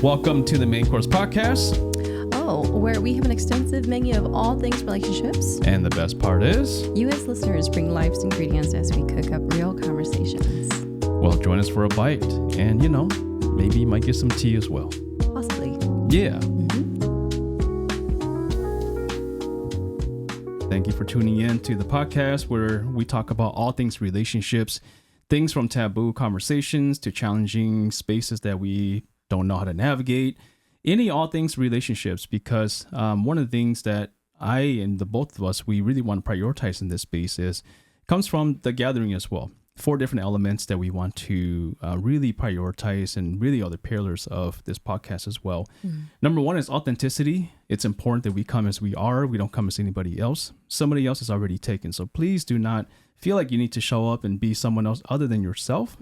Welcome to the Main Course podcast. Oh, where we have an extensive menu of all things relationships. And the best part is, you as listeners bring life's ingredients as we cook up real conversations. Well, join us for a bite. And, maybe you might get some tea as well. Possibly. Yeah. Thank you for tuning in to the podcast where we talk about all things relationships, things from taboo conversations to challenging spaces that we don't know how to navigate, all things relationships, because one of the things that I and the both of us, we really want to prioritize in this space comes from the gathering as well. 4 different elements that we want to really prioritize and really are the pillars of this podcast as well. Number 1 is authenticity. It's important that we come as we are. We don't come as anybody else. Somebody else is already taken. So please do not feel like you need to show up and be someone else other than yourself.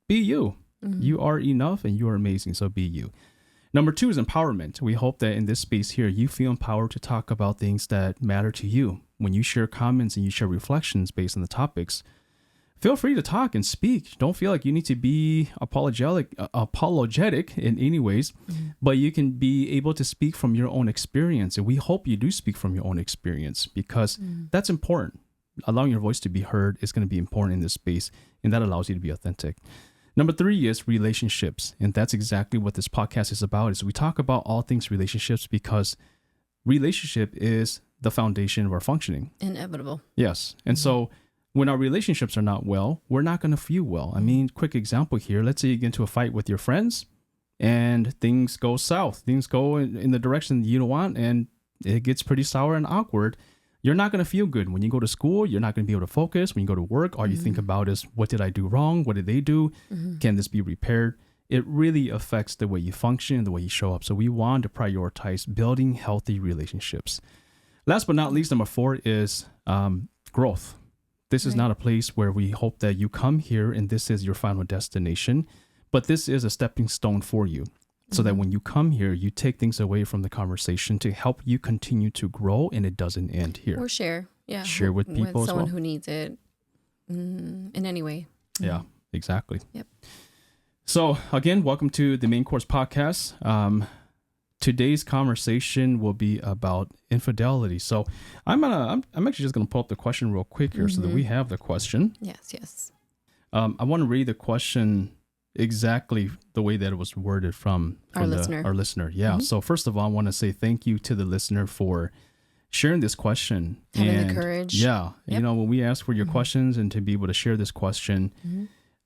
Be you. You are enough and you are amazing. So be you. Number 2 is empowerment. We hope that in this space here, you feel empowered to talk about things that matter to you. When you share comments and you share reflections based on the topics, feel free to talk and speak. Don't feel like you need to be apologetic in any ways, but you can be able to speak from your own experience. And we hope you do speak from your own experience because that's important. Allowing your voice to be heard is going to be important in this space, and that allows you to be authentic. Number 3 is relationships. And that's exactly what this podcast is about, is we talk about all things relationships because relationship is the foundation of our functioning. Inevitable. Yes. And so when our relationships are not well, we're not going to feel well. I mean, quick example here. Let's say you get into a fight with your friends and things go south. Things go in the direction you don't want and it gets pretty sour and awkward. You're not going to feel good. When you go to school, you're not going to be able to focus. When you go to work, all you think about is, what did I do wrong? What did they do? Can this be repaired? It really affects the way you function and the way you show up. So we want to prioritize building healthy relationships. Last but not least, number 4 is growth. This is not a place where we hope that you come here and this is your final destination, but this is a stepping stone for you. So that when you come here, you take things away from the conversation to help you continue to grow, and it doesn't end here. Or share. Yeah. Share with people with someone as well. who needs it in any way. Yeah, exactly. Yep. So again, welcome to the Main Course podcast. Today's conversation will be about infidelity. So I'm actually just gonna pull up the question real quick here so that we have the question. Yes. I want to read the question exactly the way that it was worded from our listener. Yeah. So first of all, I want to say thank you to the listener for sharing this question. Having the courage. Yeah. Yep. When we ask for your questions and to be able to share this question,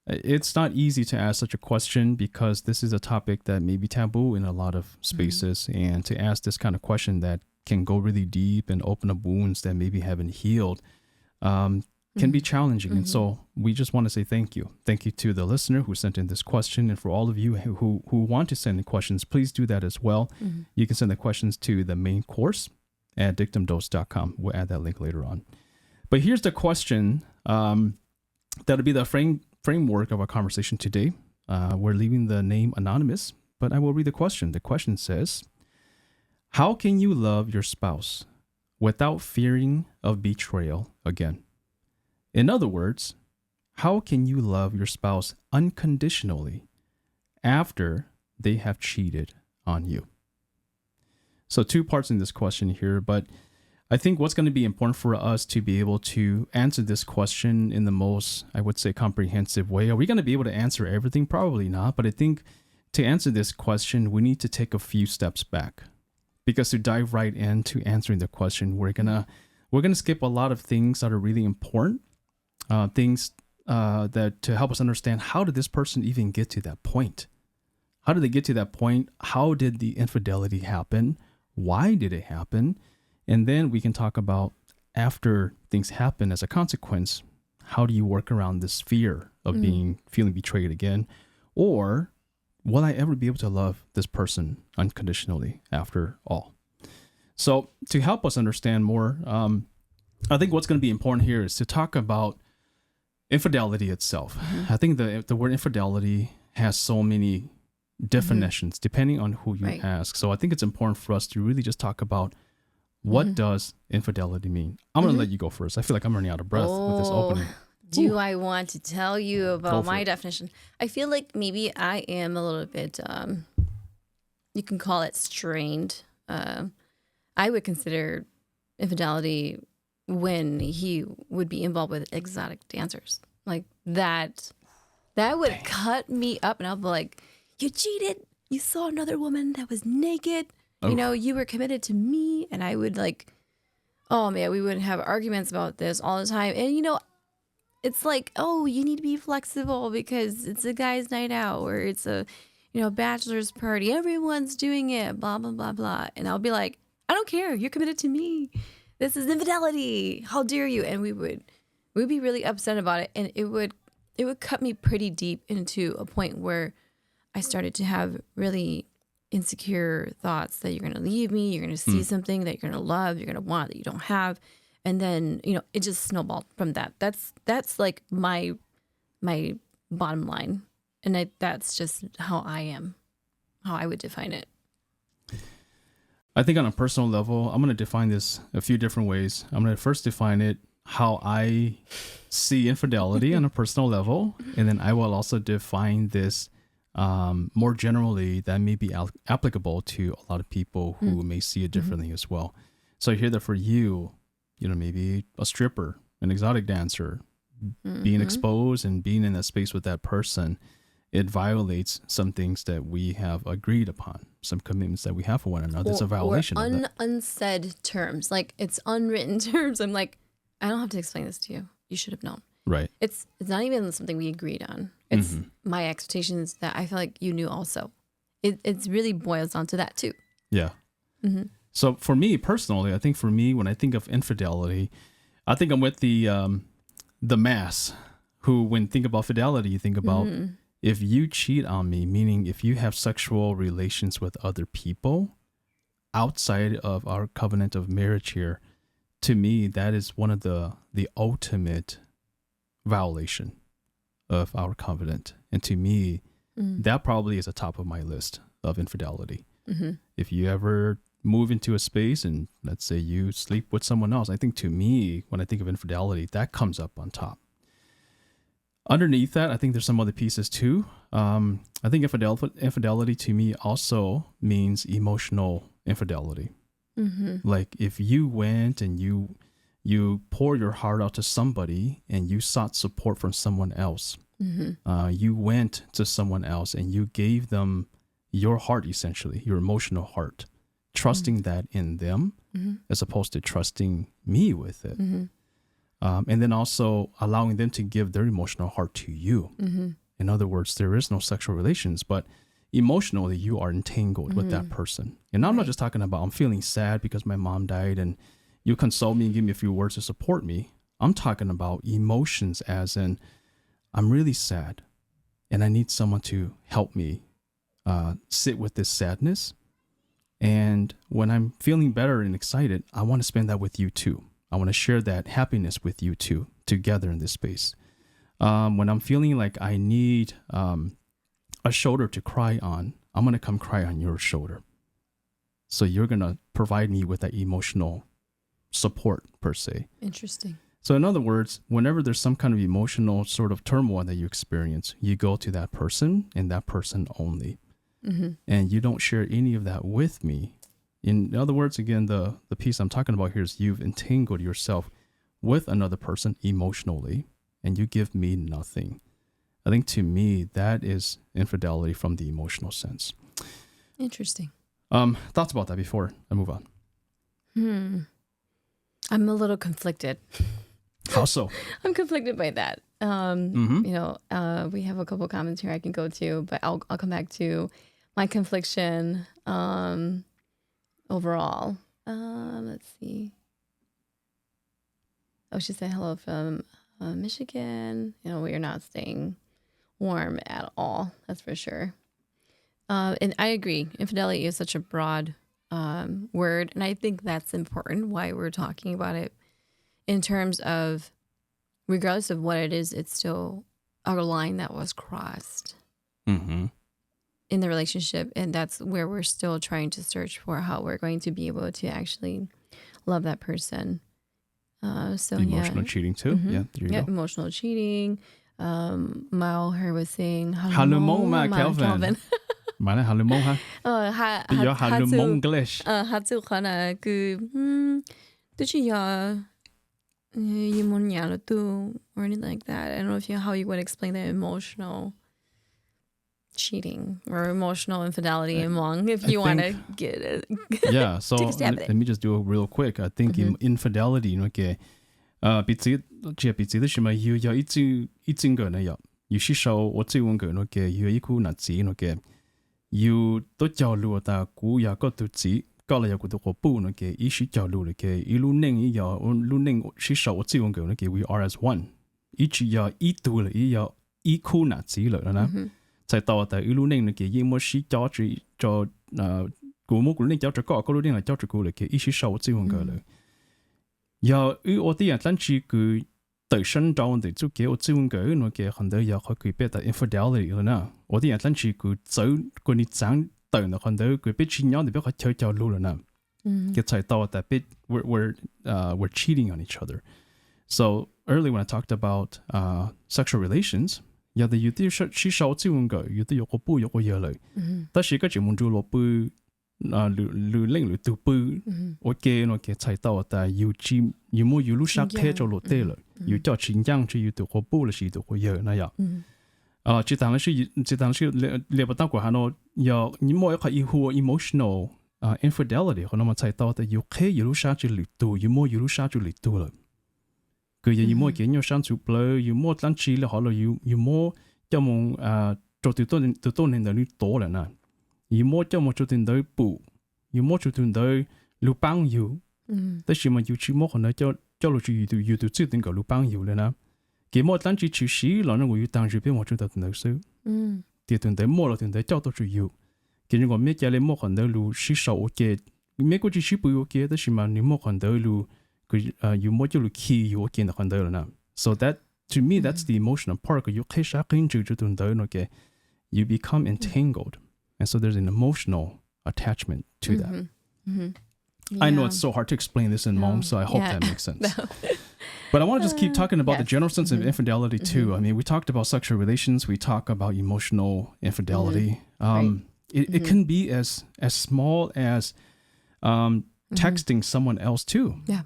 it's not easy to ask such a question because this is a topic that may be taboo in a lot of spaces. And to ask this kind of question that can go really deep and open up wounds that maybe haven't healed, can be challenging. And so we just want to say thank you. Thank you to the listener who sent in this question. And for all of you who want to send in questions, please do that as well. You can send the questions to TheMainCourse at dictumdose.com. We'll add that link later on. But here's the question. That'll be the framework of our conversation today. We're leaving the name anonymous, but I will read the question. The question says, how can you love your spouse without fearing of betrayal again? In other words, how can you love your spouse unconditionally after they have cheated on you? So 2 parts in this question here, but I think what's going to be important for us to be able to answer this question in the most, I would say, comprehensive way. Are we going to be able to answer everything? Probably not. But I think to answer this question, we need to take a few steps back, because to dive right into answering the question, we're gonna skip a lot of things that are really important. Things that to help us understand, how did this person even get to that point? How did they get to that point? How did the infidelity happen? Why did it happen? And then we can talk about, after things happen as a consequence, how do you work around this fear of feeling betrayed again? Or will I ever be able to love this person unconditionally after all? So to help us understand more, I think what's going to be important here is to talk about infidelity itself. I think the word infidelity has so many definitions depending on who you ask. So I think it's important for us to really just talk about, what does infidelity mean? I'm going to let you go first. I feel like I'm running out of breath with this opening. Do I want to tell you about my definition? I feel like maybe I am a little bit you can call it strained. I would consider infidelity when he would be involved with exotic dancers. Like that would cut me up, and I'll be like, you cheated. You saw another woman that was naked. Oh. You know, you were committed to me. And I would like, oh man, we would have arguments about this all the time. And, you know, it's like, oh, you need to be flexible because it's a guy's night out or it's a, you know, bachelor's party. Everyone's doing it, blah, blah, blah, blah. And I'll be like, I don't care. You're committed to me. This is infidelity. How dare you? And we'd be really upset about it. And it would cut me pretty deep into a point where I started to have really insecure thoughts that you're going to leave me, you're going to see something that you're going to love, you're going to want that you don't have. And then, you know, it just snowballed from that. That's like my bottom line. And that's just how I am, how I would define it. I think on a personal level, I'm going to define this a few different ways. I'm going to first define it how I see infidelity on a personal level. And then I will also define this more generally that may be applicable to a lot of people who may see it differently as well. So I hear that for you, you know, maybe a stripper, an exotic dancer, being exposed and being in a space with that person, it violates some things that we have agreed upon, some commitments that we have for one another. It's a violation of that. Unsaid terms, like it's unwritten terms. I'm like, I don't have to explain this to you. You should have known. Right. It's not even something we agreed on. It's my expectations that I feel like you knew also. It really boils down to that too. Yeah. So for me personally, I think for me, when I think of infidelity, I think I'm with the mass who, when think about fidelity, you think about if you cheat on me, meaning if you have sexual relations with other people outside of our covenant of marriage here, to me, that is one of the ultimate violation of our covenant. And to me, that probably is the top of my list of infidelity. If you ever move into a space and let's say you sleep with someone else, I think to me, when I think of infidelity, that comes up on top. Underneath that, I think there's some other pieces too. I think infidelity to me also means emotional infidelity. Like if you went and you pour your heart out to somebody and you sought support from someone else. You went to someone else and you gave them your heart, essentially, your emotional heart, trusting that in them as opposed to trusting me with it. And then also allowing them to give their emotional heart to you. In other words, there is no sexual relations, but emotionally you are entangled with that person. And I'm not just talking about I'm feeling sad because my mom died and you console me and give me a few words to support me. I'm talking about emotions as in I'm really sad and I need someone to help me sit with this sadness. And when I'm feeling better and excited, I want to spend that with you too. I want to share that happiness with you too, together in this space. When I'm feeling like I need a shoulder to cry on, I'm going to come cry on your shoulder. So you're going to provide me with that emotional support per se. Interesting. So in other words, whenever there's some kind of emotional sort of turmoil that you experience, you go to that person and that person only. And you don't share any of that with me. In other words, again, the piece I'm talking about here is you've entangled yourself with another person emotionally and you give me nothing. I think to me, that is infidelity from the emotional sense. Interesting. Thoughts about that before I move on? I'm a little conflicted. How so? I'm conflicted by that. You know, we have a couple comments here I can go to, but I'll come back to my confliction overall. Let's see. Oh, she said hello from Michigan. You know, we are not staying warm at all. That's for sure. And I agree. Infidelity is such a broad word. And I think that's important why we're talking about it in terms of regardless of what it is, it's still a line that was crossed in the relationship. And that's where we're still trying to search for how we're going to be able to actually love that person. So emotional cheating too. Yeah, there you go. Emotional cheating. Mao her was saying, Hello, Kelvin. 말해 할로몽 하. 요 할로몽 English. 하츠 하나 뜻이야. You 뭐냐 또 or anything like that. I don't know how you would explain the emotional cheating or emotional infidelity among if you want to get it. Yeah, so let me just do it real quick. I think infidelity彼此的什么有一整个呢有些时候我最问个有一股那子有都交流的股也个都子搞了有个都个不一时交流一路宁路宁是时候我最问个we are as one 一直要一度了要一股那子了呢才到的一路宁一么是交着古么古宁交着个路宁来交着股了一时时候我最问个了要我的人但是个对身上的就给我最问个很多要可以变得 infidelity 了呢我的人但是个走个你长等的很多个被亲娘的不要跳交路了呢给才到的被we're cheating on each other. So earlier when I talked about sexual relations 有的是少最问个有的有个不有个有了但是个节目就落不令tu pu ok nó cái chạy tàu ta yêu chim yêu mua yêu lúc sáng thế cho lột tê rồi yêu cho chính giang chỉ yêu tu có bu là chỉ tu có giờ này à chỉ当是列不到过哈nó要你莫要yêu emotional infidelity 可能嘛chạy tàu ta yêu khi yêu lúc sáng chỉ lột tu yêu mua yêu lúc sáng chỉ lột tu rồi cái yêu mua cái nhau sáng chụp lời yêu mua lăn chỉ là họ là yêu mua cho mong cho từ từ nên là đi tổ là nè you more cho một chút tiền tới bù, you more chút tiền tới lưu bang you,แต่是嘛 you 只么可能叫了去 you 就只定个lưu bang you 了呢，给么单只去洗了那我 you 当时别么知道那时，第tiền tới么了tiền tới叫到去 you，给人我没家里么可能lưu洗手 OK， 没过去洗不 OK， 但是嘛你么可能lưu个you 么就lưu key you OK 那可能了呢 ，so that to me that's the emotional part， you 开始跟住就tiền tới 那个 you become entangled。And so there's an emotional attachment to that. Yeah. I know it's so hard to explain this in Hmong, so I hope that makes sense. But I want to just keep talking about the general sense of infidelity too. I mean, we talked about sexual relations, we talk about emotional infidelity. It can be as small as texting someone else too. Yeah.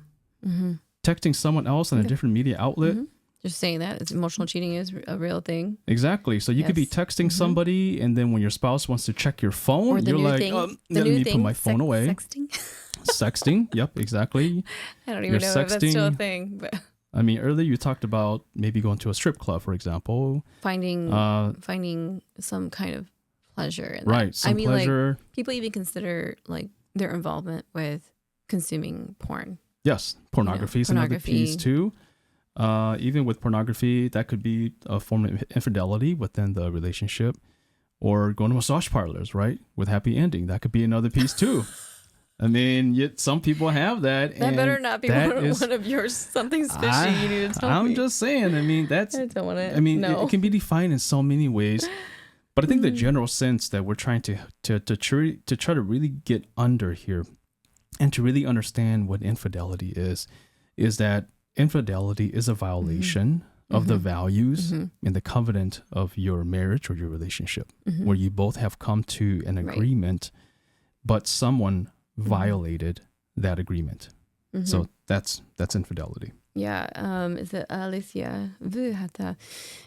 Texting someone else on a different media outlet. Just saying that it's emotional cheating is a real thing. Exactly. So you could be texting somebody, and then when your spouse wants to check your phone, you're like, let me put my phone away. Sexting? Sexting. Yep, exactly. I don't even know if that's still a thing. But I mean, earlier you talked about maybe going to a strip club, for example. Finding some kind of pleasure in that. Right, some pleasure. Like, people even consider like their involvement with consuming porn. Yes, pornography is another piece too. Even with pornography, that could be a form of infidelity within the relationship, or going to massage parlors, right? With happy ending, that could be another piece too. I mean, yet some people have that. That better not be one of yours. Something's fishy. You need to tell me. I'm just saying. I mean, that's. I don't want to. I mean, it can be defined in so many ways, but I think the general sense that we're trying to try to really get under here, and to really understand what infidelity is that. Infidelity is a violation of the values and the covenant of your marriage or your relationship, where you both have come to an agreement, but someone violated that agreement. So that's infidelity. Yeah. Is it Alicia?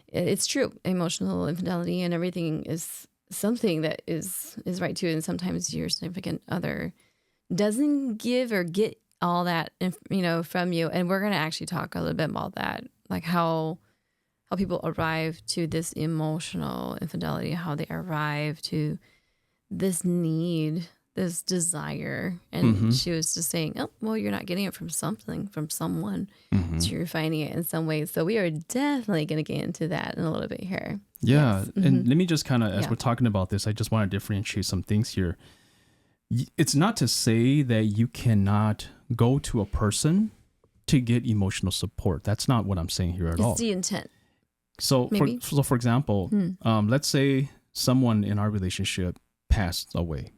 It's true. Emotional infidelity and everything is something that is right too. And sometimes your significant other doesn't give or get all that, from you. And we're going to actually talk a little bit about that, like how people arrive to this emotional infidelity, how they arrive to this need, this desire. And she was just saying, oh, well, you're not getting it from something, from someone. So you're finding it in some ways. So we are definitely going to get into that in a little bit here. Yeah. Yes. And let me just kind of, as we're talking about this, I just want to differentiate some things here. It's not to say that you cannot go to a person to get emotional support. That's not what I'm saying here at all. It's the intent. So for example, let's say someone in our relationship passed away.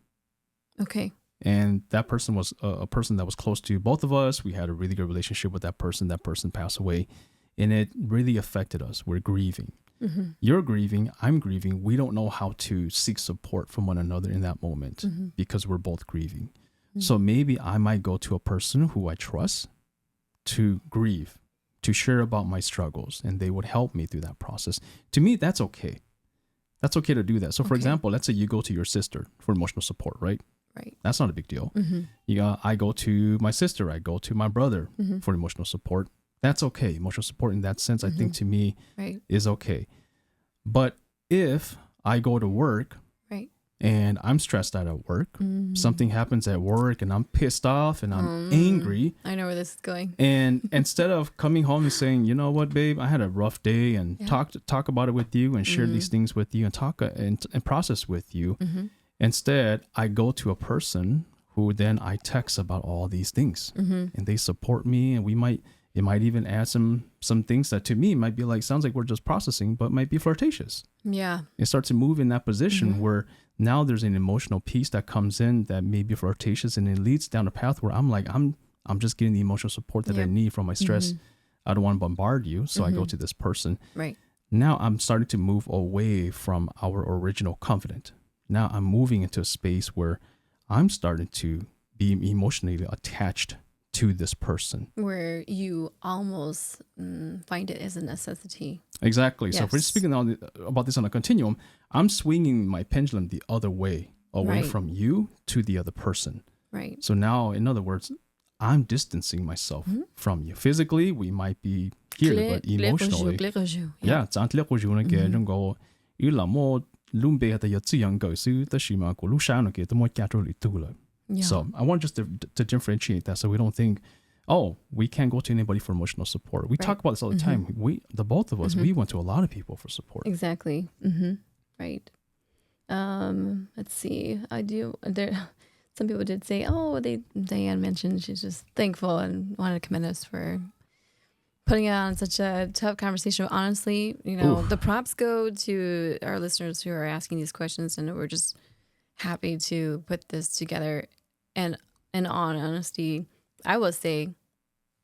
Okay. And that person was a person that was close to both of us. We had a really good relationship with that person. That person passed away. And it really affected us. We're grieving. You're grieving, I'm grieving. We don't know how to seek support from one another in that moment because we're both grieving. So maybe I might go to a person who I trust to grieve, to share about my struggles, and they would help me through that process. To me, that's okay. That's okay to do that. So for example, let's say you go to your sister for emotional support, right? Right. That's not a big deal. I go to my sister, I go to my brother for emotional support. That's okay. Emotional support in that sense, I think to me is okay. But if I go to work and I'm stressed out at work, something happens at work and I'm pissed off and I'm angry. I know where this is going. And instead of coming home and saying, you know what, babe, I had a rough day, and talk about it with you and share these things with you and talk and process with you. Instead, I go to a person who then I text about all these things and they support me, and it might even add some things that to me might be like, sounds like we're just processing, but might be flirtatious. Yeah. It starts to move in that position where now there's an emotional piece that comes in that may be flirtatious, and it leads down a path where I'm like, I'm just getting the emotional support that I need from my stress. I don't want to bombard you. So I go to this person. Right. Now I'm starting to move away from our original confidant. Now I'm moving into a space where I'm starting to be emotionally attached to this person, where you almost find it as a necessity. Exactly. Yes. So if we're speaking about this on a continuum, I'm swinging my pendulum the other way, away from you to the other person. Right. So now, in other words, I'm distancing myself from you. Physically, we might be here, but emotionally, yeah, So I want just to differentiate that, so we don't think, oh, we can't go to anybody for emotional support. We talk about this all the time. The both of us, we went to a lot of people for support. Exactly. Right. Let's see. Some people did say, oh, Diane mentioned she's just thankful and wanted to commend us for putting on such a tough conversation. Honestly, the props go to our listeners who are asking these questions, and we're just happy to put this together. And in all honesty, I will say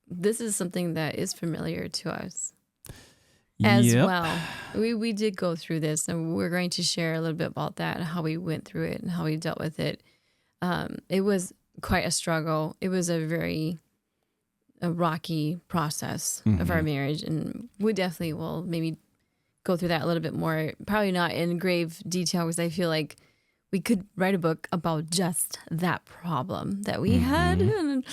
this is something that is familiar to us as well. We did go through this, and we're going to share a little bit about that and how we went through it and how we dealt with it. It was quite a struggle. It was a rocky process of our marriage, and we definitely will maybe go through that a little bit more, probably not in grave detail, because I feel like we could write a book about just that problem that we had, and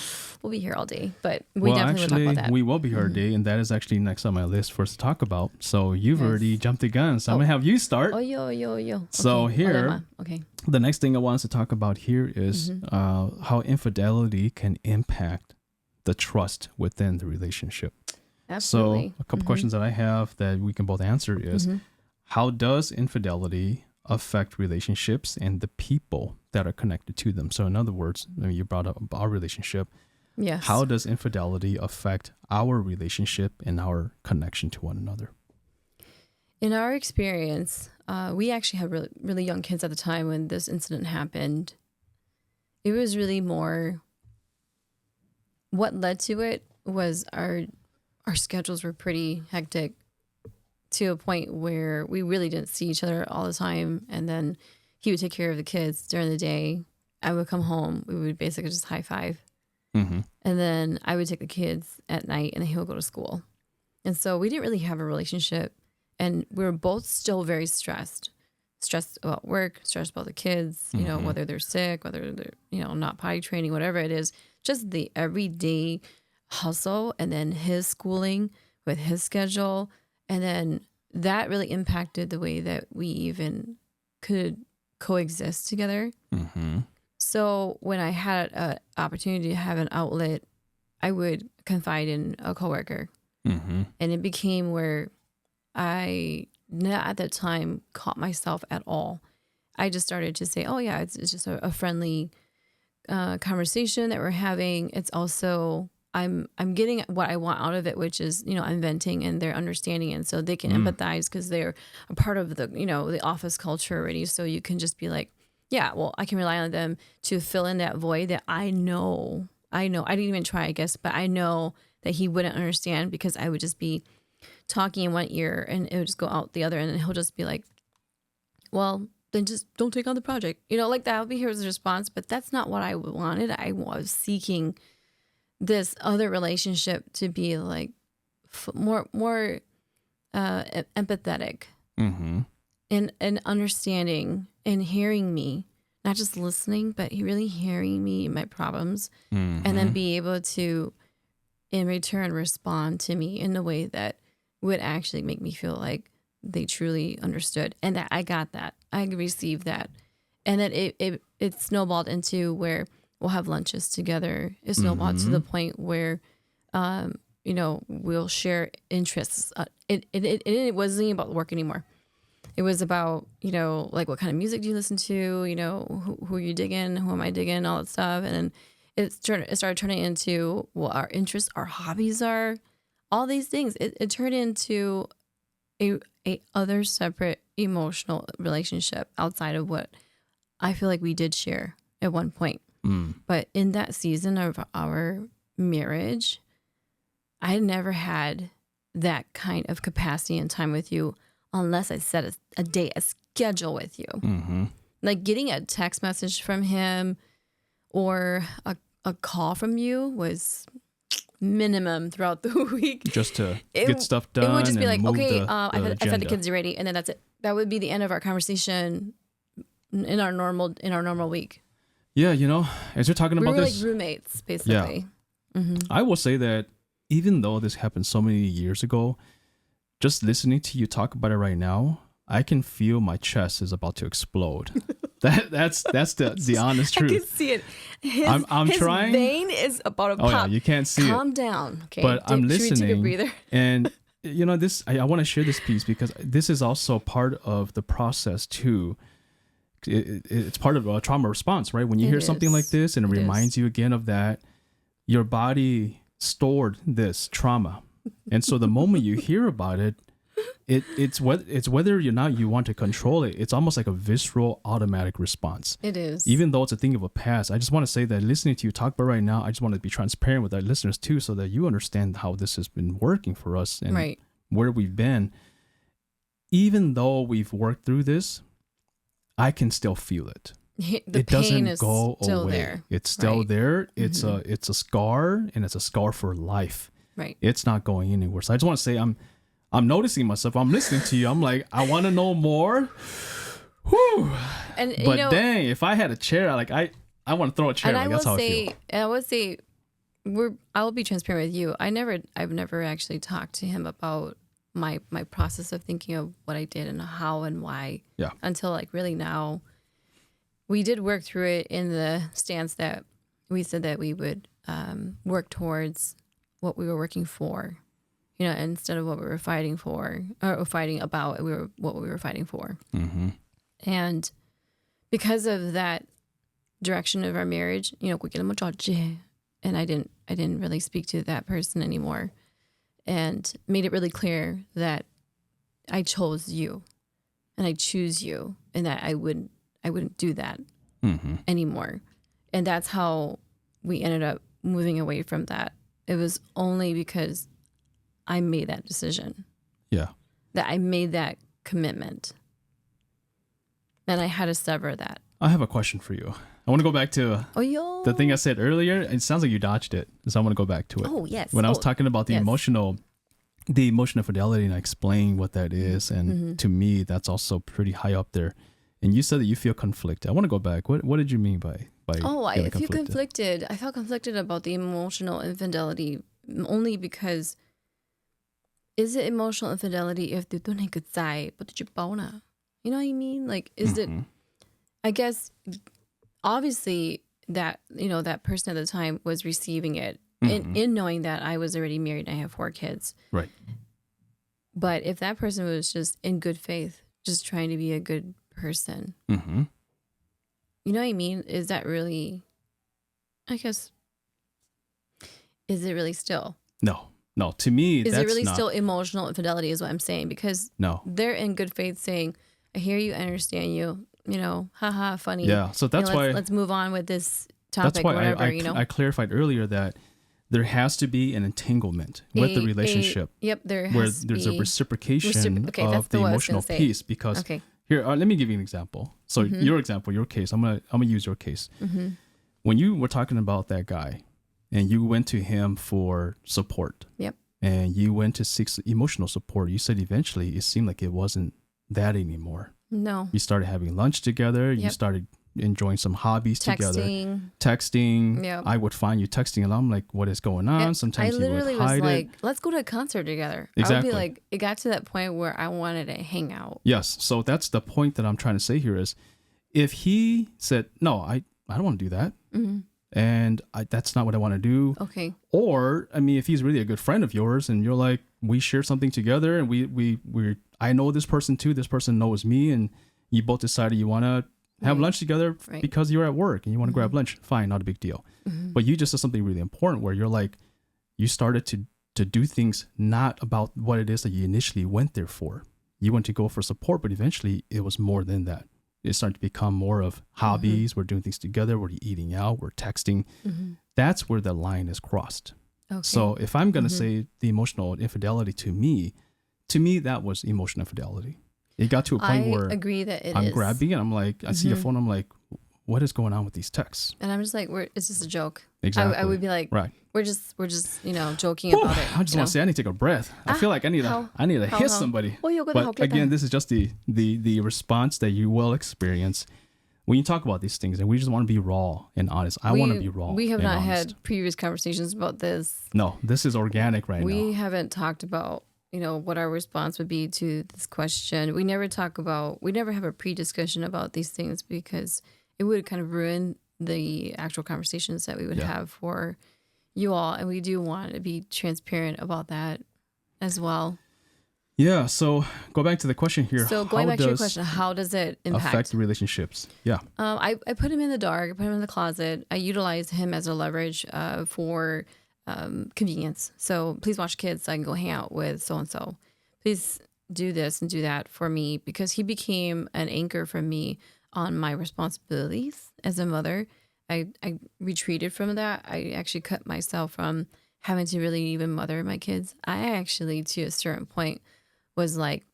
we'll be here all day. But we definitely will talk about that. We will be here all day, and that is actually next on my list for us to talk about. So you've already jumped the gun, so I'm going to have you start. So here, the next thing I want us to talk about here is how infidelity can impact the trust within the relationship. Absolutely. So a couple questions that I have that we can both answer is, how does infidelity affect relationships and the people that are connected to them? So in other words, you brought up our relationship. Yes. How does infidelity affect our relationship and our connection to one another? In our experience, we actually had really, really young kids at the time when this incident happened. It was really more, what led to it was our schedules were pretty hectic, to a point where we really didn't see each other all the time. And then he would take care of the kids during the day. I would come home. We would basically just high five. And then I would take the kids at night, and then he would go to school. And so we didn't really have a relationship. And we were both still very stressed about work, stressed about the kids, whether they're sick, whether they're, not potty training, whatever it is, just the everyday hustle. And then his schooling with his schedule. And then that really impacted the way that we even could coexist together. So when I had an opportunity to have an outlet, I would confide in a coworker. And it became where I, not at that time, caught myself at all. I just started to say, oh yeah, it's just a friendly conversation that we're having. It's also, I'm getting what I want out of it, which is, I'm venting and they're understanding. And so they can empathize because they're a part of the, the office culture already. So you can just be like, yeah, well, I can rely on them to fill in that void that I know. I didn't even try, I guess, but I know that he wouldn't understand because I would just be talking in one ear and it would just go out the other, and he'll just be like, well, then just don't take on the project. Like that would be his response, but that's not what I wanted. I was seeking this other relationship to be like more empathetic and understanding and hearing me, not just listening, but really hearing me and my problems, and then be able to, in return, respond to me in a way that would actually make me feel like they truly understood, and that I got that, I received that, and that it snowballed into where we'll have lunches together. It snowballed to the point where, we'll share interests. It wasn't even about work anymore. It was about, like, what kind of music do you listen to? Who are you digging? Who am I digging? All that stuff. And then it started turning into what our interests, our hobbies are, all these things. It turned into a other separate emotional relationship outside of what I feel like we did share at one point. But in that season of our marriage, I never had that kind of capacity and time with you unless I set a day, a schedule with you. Like getting a text message from him or a call from you was minimum throughout the week. Just to get stuff done. It would just be like, okay, I've had the kids ready, and then that's it. That would be the end of our conversation in our normal week. Yeah, as you're talking about we were this, like roommates, basically. Yeah. I will say that even though this happened so many years ago, just listening to you talk about it right now, I can feel my chest is about to explode. That's the honest truth. I can see it. I'm trying. His vein is about to pop. Oh yeah, you can't see it. Calm down, okay? But I'm listening. Should we take a breather? And this, I want to share this piece because this is also part of the process too. It's part of a trauma response, right? When you hear something like this and it reminds you again of that, your body stored this trauma. And so the moment you hear about it, it's whether or not you want to control it. It's almost like a visceral automatic response. It is. Even though it's a thing of a past. I just want to say that listening to you talk about right now, I just want to be transparent with our listeners too, so that you understand how this has been working for us and where we've been. Even though we've worked through this, I can still feel it. The pain doesn't go away. There. It's still there. It's a scar, and it's a scar for life. Right. It's not going anywhere. So I just want to say I'm noticing myself. I'm listening to you. I'm like, I want to know more. Whew. But dang, if I had a chair, I want to throw a chair. And that's how I feel. I would say I'll be transparent with you. I've never actually talked to him about my process of thinking of what I did and how and why. Yeah. Until like really now. We did work through it in the stance that we said that we would work towards what we were working for, instead of what we were fighting for or fighting about. What we were fighting for. And because of that direction of our marriage, and I didn't really speak to that person anymore, and made it really clear that I chose you, and I choose you, and that I wouldn't do that anymore. And that's how we ended up moving away from that. It was only because I made that decision. Yeah. That I made that commitment. And I had to sever that. I have a question for you. I want to go back to the thing I said earlier. It sounds like you dodged it. So I want to go back to it. Oh, yes. When I was talking about the emotional fidelity, and I explained what that is. And to me, that's also pretty high up there. And you said that you feel conflicted. I want to go back. What did you mean by I feel conflicted. I felt conflicted about the emotional infidelity only because is it emotional infidelity if you don't good side, but you bona? You know what I mean? Like, is it? I guess obviously that that person at the time was receiving it in knowing that I was already married and I have 4 kids. Right. But if that person was just in good faith, just trying to be a good person. You know what I mean? Is that really, I guess, is it really still? No. To me, is it really still emotional infidelity is what I'm saying, because they're in good faith saying, I hear you, I understand you, haha, funny. Yeah. So that's why let's move on with this topic. That's why or whatever, I clarified earlier that there has to be an entanglement with the relationship. There has where to there's be a reciprocation okay, that's of the what I was gonna emotional say. piece. Because Okay. here, let me give you an example. So your example, your case, I'm gonna use your case. When you were talking about that guy, and you went to him for support. Yep. And you went to seek emotional support. You said eventually it seemed like it wasn't that anymore. No. You started having lunch together. Yep. You started enjoying some hobbies together. Texting. Yep. I would find you texting and I'm like, what is going on? Sometimes I you literally would hide was it. like, let's go to a concert together. Exactly. I would be like, it got to that point where I wanted to hang out. Yes. So that's the point that I'm trying to say here is if he said, no, I don't want to do that. And that's not what I want to do. Okay. Or, I mean, if he's really a good friend of yours and you're like, we share something together and I know this person too, this person knows me, and you both decided you want to have lunch together because you're at work and you want to grab lunch. Fine, not a big deal. But you just said something really important where you're like, you started to do things not about what it is that you initially went there for. You went to go for support, but eventually it was more than that. It started to become more of hobbies. We're doing things together. We're eating out. We're texting. That's where the line is crossed. Okay. So if I'm going to say the emotional infidelity to me, that was emotional infidelity. It got to a point where I agree that I'm grabbing and I'm like, I see your phone. I'm like, what is going on with these texts? And I'm just like, it's just a joke. Exactly. I would be like, right. We're just joking about it. I just want to say I need to take a breath. I feel like I need to hit somebody. But again, this is just the response that you will experience when you talk about these things, and we just want to be raw and honest. I want to be raw. We have and not honest. had previous conversations about this. No, this is organic right now. We haven't talked about, what our response would be to this question. We never have a pre-discussion about these things because it would kind of ruin the actual conversations that we would have for you all. And we do want to be transparent about that as well. Yeah. So go back to the question here. So going back to your question, how does it affect relationships? Yeah. I put him in the dark. I put him in the closet. I utilize him as a leverage for convenience. So please watch kids so I can go hang out with so-and-so. Please do this and do that for me, because he became an anchor for me on my responsibilities as a mother. I retreated from that. I actually cut myself from having to really even mother my kids. I actually, to a certain point, was like,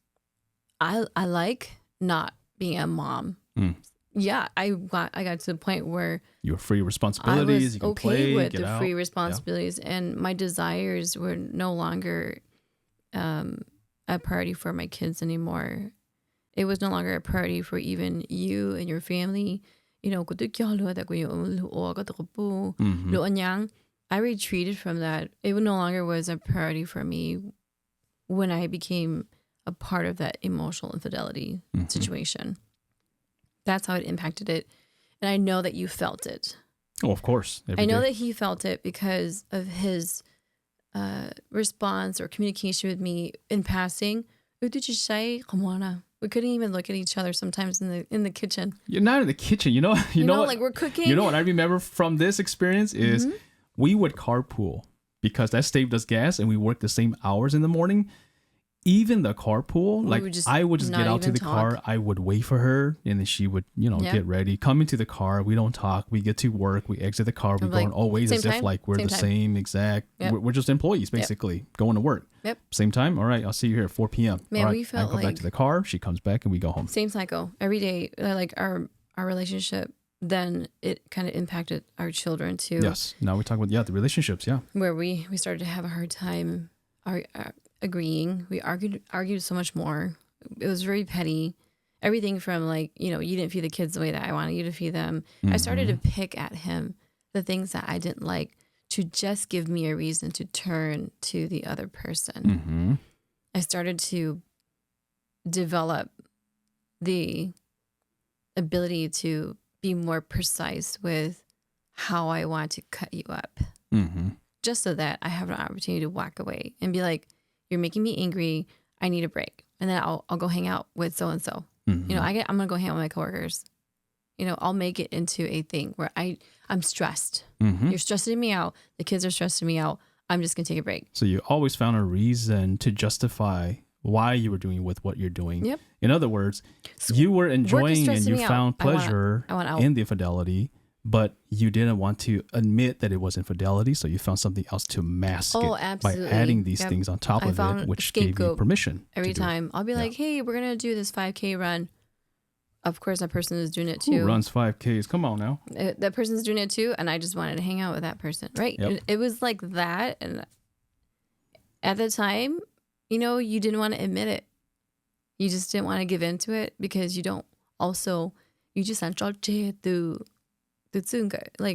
I like not being a mom. Yeah, I got to the point where you're free responsibilities. I was you can okay play, with get the out. free responsibilities, and my desires were no longer a priority for my kids anymore. It was no longer a priority for even you and your family. I retreated from that. It no longer was a priority for me when I became a part of that emotional infidelity situation. That's how it impacted it. And I know that you felt it. Oh, of course. I know that he felt it because of his response or communication with me in passing. We couldn't even look at each other sometimes in the kitchen. You're not in the kitchen. You know, like we're cooking. You know what I remember from this experience is we would carpool because that saved us gas, and we worked the same hours in the morning. Even the carpool, I would just get out to the car. I would wait for her, and then she would, get ready, come into the car. We don't talk. We get to work. We exit the car. We go in always as if like we're the same exact. Yep. We're just employees, basically, going to work. Yep. Same time. All right. I'll see you here at 4 p.m. Man, all right, we felt I go back to the car. She comes back, and we go home. Same cycle every day. Like our relationship. Then it kind of impacted our children too. Yes. Now we talk about the relationships. Yeah. Where we started to have a hard time agreeing. We argued so much more. It was very petty. Everything from like, you didn't feed the kids the way that I wanted you to feed them. I started to pick at him the things that I didn't like to just give me a reason to turn to the other person. I started to develop the ability to be more precise with how I want to cut you up. Just so that I have an opportunity to walk away and be like, you're making me angry. I need a break. And then I'll go hang out with so-and-so. I'm going to go hang out with my coworkers. I'll make it into a thing where I'm stressed. You're stressing me out. The kids are stressing me out. I'm just going to take a break. So you always found a reason to justify why you were doing with what you're doing. Yep. In other words, you were enjoying and you found pleasure in the infidelity, but you didn't want to admit that it was infidelity, so you found something else to mask it absolutely. by adding these things on top I of found it, a which gave you scapegoat permission. Every time I'll be like, hey, we're going to do this 5K run. Of course, that person is doing it too. Who runs 5Ks? Come on now. That person's doing it too, and I just wanted to hang out with that person, right? Yep. It was like that, and at the time, you know, you didn't want to admit it. You just didn't want to give into it because you don't. Also, you just like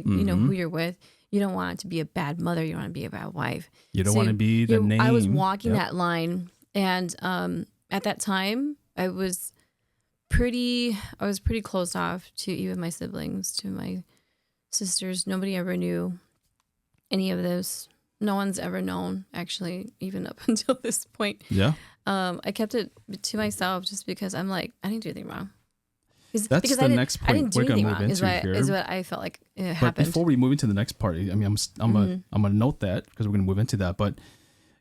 you know who you're with. You don't want to be a bad mother. You don't want to be a bad wife. You don't want to be the name. I was walking that line, and at that time, I was pretty closed off to even my siblings, to my sisters. Nobody ever knew any of this. No one's ever known, actually, even up until this point. Yeah. I kept it to myself just because I'm like, I didn't do anything wrong. That's the next point we're gonna move into here. Is what I felt like it happened. But before we move into the next part, I mean, I'm gonna note that because we're gonna move into that. But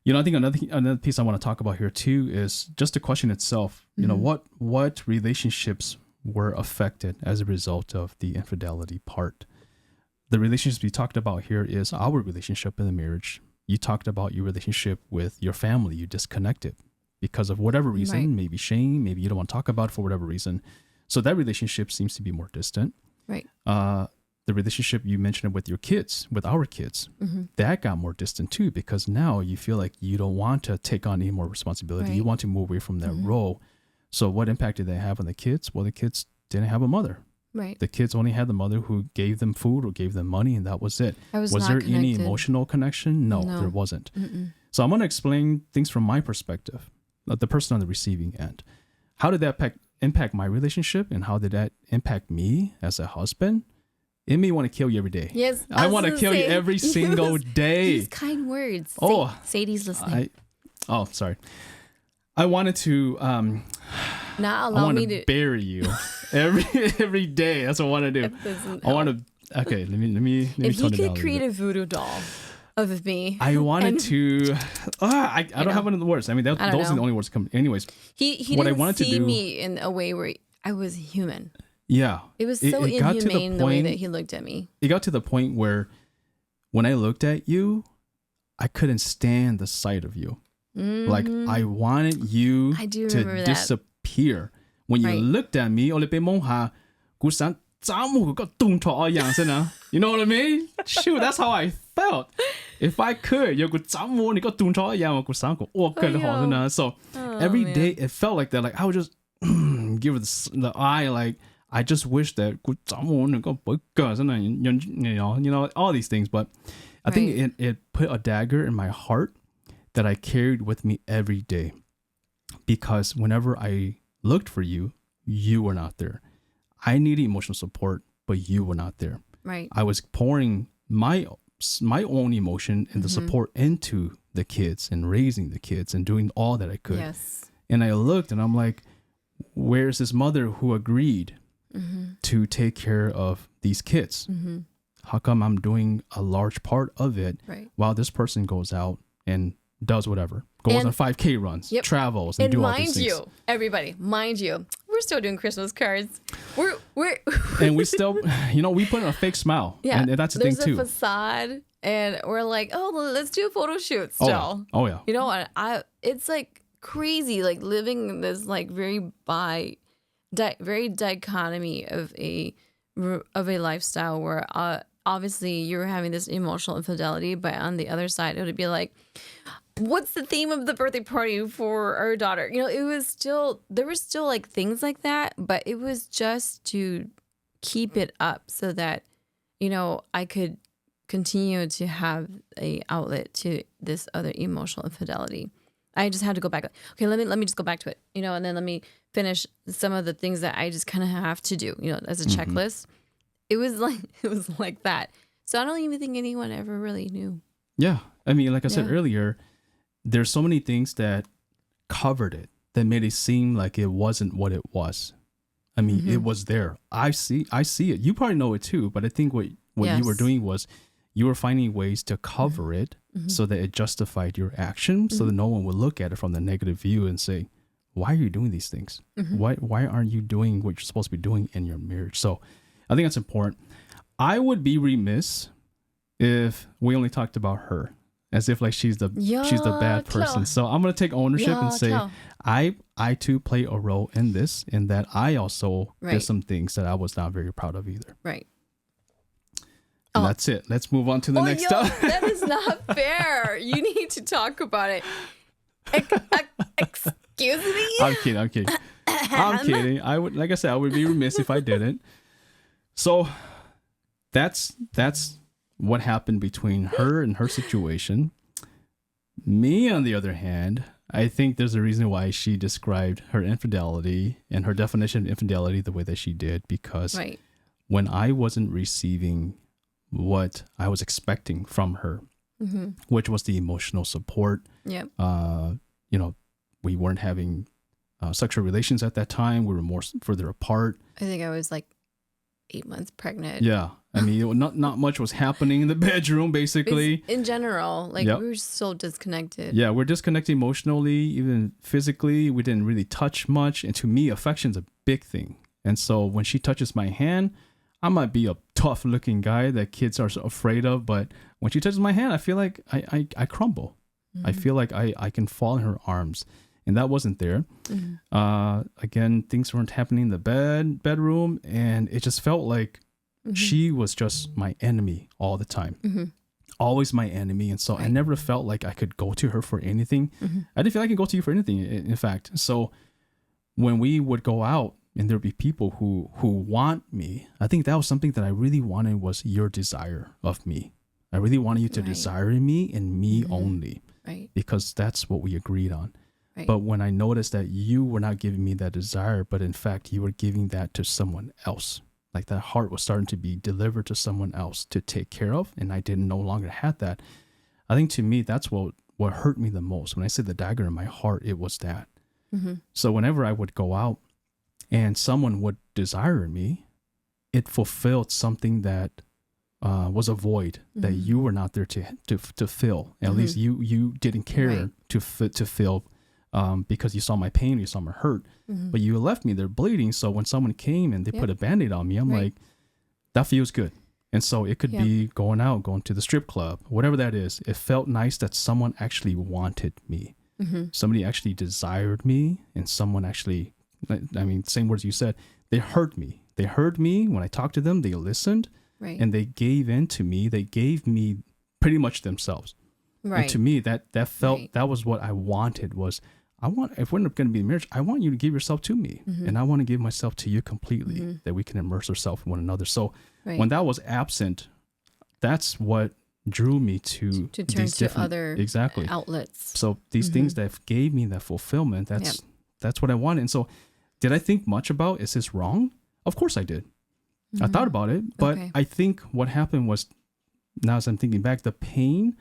you know, I think another piece I want to talk about here too is just the question itself. You know, what relationships were affected as a result of the infidelity part? The relationships we talked about here is our relationship in the marriage. You talked about your relationship with your family. You disconnected because of whatever reason, maybe shame, maybe you don't want to talk about it for whatever reason. So that relationship seems to be more distant. Right. The relationship you mentioned with your kids, with our kids, that got more distant too, because now you feel like you don't want to take on any more responsibility. Right. You want to move away from that role. So what impact did they have on the kids? Well, the kids didn't have a mother. Right. The kids only had the mother who gave them food or gave them money, and that was it. Was there any emotional connection? No, there wasn't. So I'm going to explain things from my perspective, the person on the receiving end. How did that impact my relationship, and how did that impact me as a husband? It may want to kill you every day. Yes, I want to kill you every single day. These kind words. Sadie's listening. Sorry. I wanted to not allow me to bury you every day. That's what I want to do. I want to. Okay, let me. If you could create a voodoo doll of me, I wanted to. I don't have one of the words. I mean, those are the only words coming. Anyways, he didn't see me in a way where I was human. Yeah, it was so inhumane the way that he looked at me. It got to the point where, when I looked at you, I couldn't stand the sight of you. Like I wanted you to disappear. When you looked at me, you know what I mean? Shoot, that's how I felt. If I could, so every day it felt like that. Like I would just give it the eye. Like I just wish that all these things. But I think it put a dagger in my heart that I carried with me every day, because whenever I looked for you, you were not there. I needed emotional support, but you were not there. Right. I was pouring my own emotion and the support into the kids and raising the kids and doing all that I could. Yes. And I looked and I'm like, where's this mother who agreed to take care of these kids? How come I'm doing a large part of it while this person goes out and does whatever, goes on 5K runs, travels, and do all these things. And mind you, everybody, we're still doing Christmas cards. We're and we still, we put in a fake smile. Yeah, and that's the thing too. There's a facade, and we're like, let's do a photo shoot still. Oh yeah. You know what? It's like crazy, like living in this like very dichotomy of a lifestyle where obviously you're having this emotional infidelity, but on the other side it would be like, what's the theme of the birthday party for our daughter? There were still like things like that, but it was just to keep it up so that, I could continue to have a outlet to this other emotional infidelity. I just had to go back. Okay, let me just go back to it, and then let me finish some of the things that I just kind of have to do, as a checklist. It was like that. So I don't even think anyone ever really knew. Yeah. I mean, like I said earlier, there's so many things that covered it that made it seem like it wasn't what it was. I mean, it was there. I see it. You probably know it too, but I think what you were doing was you were finding ways to cover it so that it justified your action, so that no one would look at it from the negative view and say, why are you doing these things? Why aren't you doing what you're supposed to be doing in your marriage? So I think that's important. I would be remiss if we only talked about her as if like she's the bad person. So I'm gonna take ownership and say I too play a role in this, in that I also did some things that I was not very proud of either. Right. And that's it. Let's move on to the next stuff. That is not fair. You need to talk about it. Excuse me? I'm kidding. I'm kidding. I would, like I said, I would be remiss if I didn't. So that's what happened between her and her situation. Me, on the other hand, I think there's a reason why she described her infidelity and her definition of infidelity the way that she did, because when I wasn't receiving what I was expecting from her, which was the emotional support, we weren't having sexual relations at that time. We were more further apart. I think I was like 8 months pregnant. Yeah. I mean, not much was happening in the bedroom, basically. In general, we were so disconnected. Yeah, we're disconnected emotionally, even physically. We didn't really touch much. And to me, affection's a big thing. And so when she touches my hand, I might be a tough looking guy that kids are so afraid of. But when she touches my hand, I feel like I crumble. I feel like I can fall in her arms. And that wasn't there. Again, things weren't happening in the bedroom. And it just felt like she was just my enemy all the time. Always my enemy. And so I never felt like I could go to her for anything. I didn't feel like I could go to you for anything, in fact. So when we would go out and there'd be people who want me, I think that was something that I really wanted, was your desire of me. I really wanted you to desire me and me only. Because that's what we agreed on. But when I noticed that you were not giving me that desire, but in fact, you were giving that to someone else, like that heart was starting to be delivered to someone else to take care of, and I no longer had that. I think to me, that's what hurt me the most. When I said the dagger in my heart, it was that. So whenever I would go out and someone would desire me, it fulfilled something that was a void that you were not there to fill. At least you didn't care to fill. Because you saw my pain, you saw my hurt, but you left me there bleeding. So when someone came and they put a Band-Aid on me, I'm like, that feels good. And so it could be going out, going to the strip club, whatever that is. It felt nice that someone actually wanted me. Somebody actually desired me, and someone actually, I mean, same words you said, they heard me. They heard me when I talked to them, they listened, and they gave in to me. They gave me pretty much themselves. And to me, that felt, that was what I wanted, was if we're going to be in marriage, I want you to give yourself to me, and I want to give myself to you completely, that we can immerse ourselves in one another. So when that was absent, that's what drew me to turn these to different other outlets. So these things that gave me that fulfillment, that's what I wanted. And so did I think much about, is this wrong? Of course I did. I thought about it, but I think what happened was, now as I'm thinking back, the pain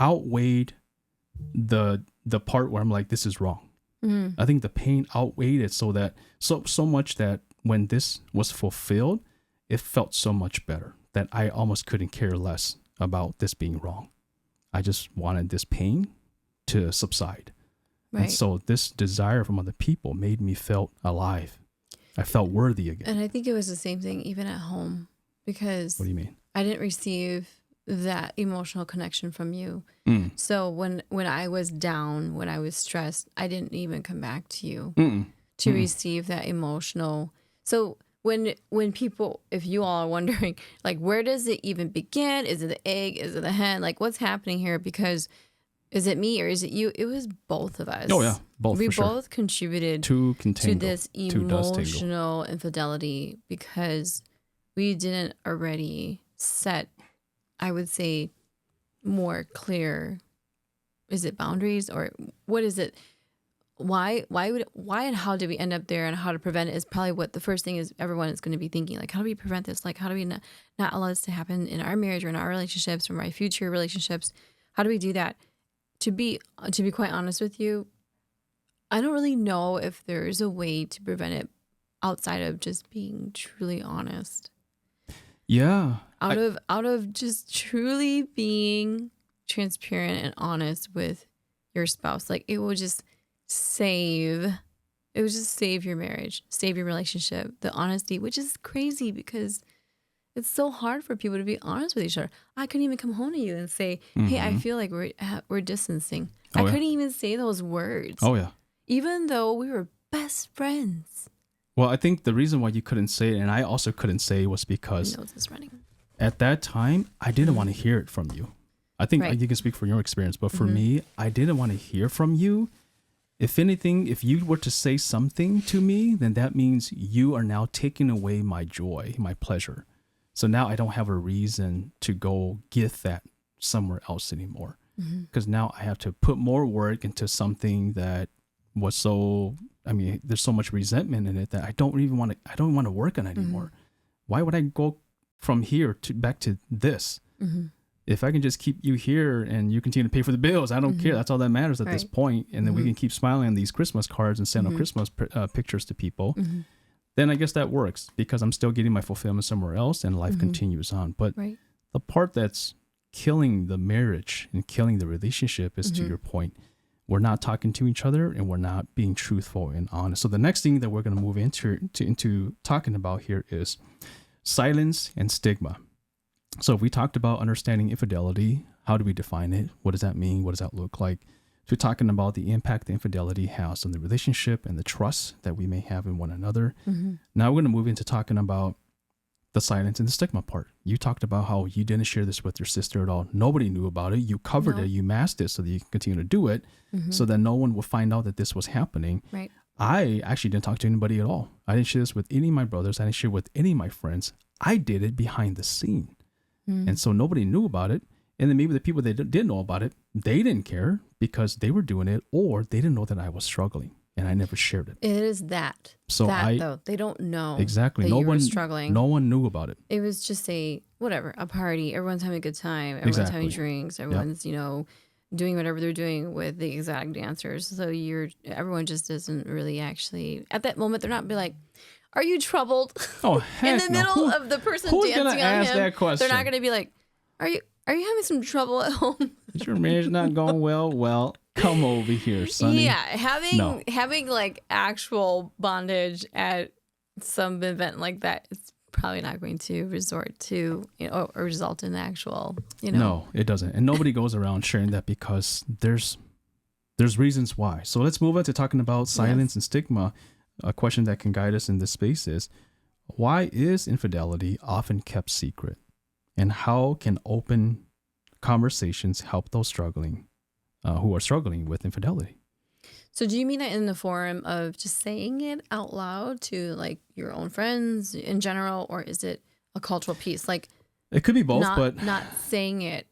outweighed the part where I'm like, this is wrong. I think the pain outweighed it, so much that when this was fulfilled, it felt so much better that I almost couldn't care less about this being wrong. I just wanted this pain to subside. And so this desire from other people made me feel alive. I felt worthy again. And I think it was the same thing even at home, because what do you mean? I didn't receive that emotional connection from you. So when I was down, when I was stressed, I didn't even come back to you to receive that emotional. So when people, if you all are wondering, like, where does it even begin? Is it the egg? Is it the hen? Like, what's happening here? Because is it me or is it you? It was both of us. Oh yeah, both. We for sure. both contributed to this emotional infidelity, because we didn't already set, I would say, more clear, is it boundaries, or what is it? Why and how did we end up there, and how to prevent it is probably what the first thing is everyone is going to be thinking. Like, how do we prevent this? Like, how do we not allow this to happen in our marriage or in our relationships or my future relationships? How do we do that? To be quite honest with you, I don't really know if there's a way to prevent it outside of just being truly honest. Yeah. Out of just truly being transparent and honest with your spouse. Like, it will just save your marriage, save your relationship, the honesty, which is crazy because It's so hard for people to be honest with each other. I couldn't even come home to you and say, hey, I feel like we're distancing. I couldn't even say those words. Oh, yeah. Even though we were best friends. Well, I think the reason why you couldn't say it, and I also couldn't say it, was because at that time, I didn't want to hear it from you. I think you can speak for your experience, but for me, I didn't want to hear from you. If anything, if you were to say something to me, then that means you are now taking away my joy, my pleasure. So now I don't have a reason to go get that somewhere else anymore. Because now I have to put more work into something that was so, I mean, there's so much resentment in it that I don't want to work on it anymore. Why would I go from here to back to this? If I can just keep you here and you continue to pay for the bills, I don't care. That's all that matters at this point. And then we can keep smiling on these Christmas cards and send out Christmas pictures to people. Then I guess that works because I'm still getting my fulfillment somewhere else and life continues on. But the part that's killing the marriage and killing the relationship is, to your point, we're not talking to each other and we're not being truthful and honest. So the next thing that we're going to move into talking about here is silence and stigma. So we talked about understanding infidelity. How do we define it? What does that mean? What does that look like? So we're talking about the impact the infidelity has on the relationship and the trust that we may have in one another. Now we're going to move into talking about the silence and the stigma part. You talked about how you didn't share this with your sister at all. Nobody knew about it. You covered it. You masked it so that you can continue to do it so that no one will find out that this was happening. I actually didn't talk to anybody at all. I didn't share this with any of my brothers. I didn't share with any of my friends. I did it behind the scene. And so nobody knew about it. And then maybe the people that did know about it, they didn't care because they were doing it, or they didn't know that I was struggling and I never shared it. It is that. So though, they don't know. Exactly. That you were struggling. No one knew about it. It was just a party. Everyone's having a good time. Everyone's having drinks. Everyone's, doing whatever they're doing with the exact dancers. So everyone just doesn't really actually, at that moment, they're not be like, are you troubled? Oh, heck in the middle of the person dancing on him, that question? They're not going to be like, are you having some trouble at home? Is your marriage not going well? Well, come over here, sonny. Yeah, having like actual bondage at some event like that, it's probably not going to resort to or result in actual. No, it doesn't, and nobody goes around sharing that because there's reasons why. So let's move on to talking about silence and stigma. A question that can guide us in this space is, why is infidelity often kept secret? And how can open conversations help those who are struggling with infidelity? So do you mean that in the form of just saying it out loud to like your own friends in general, or is it a cultural piece? Like it could be both, but not saying it.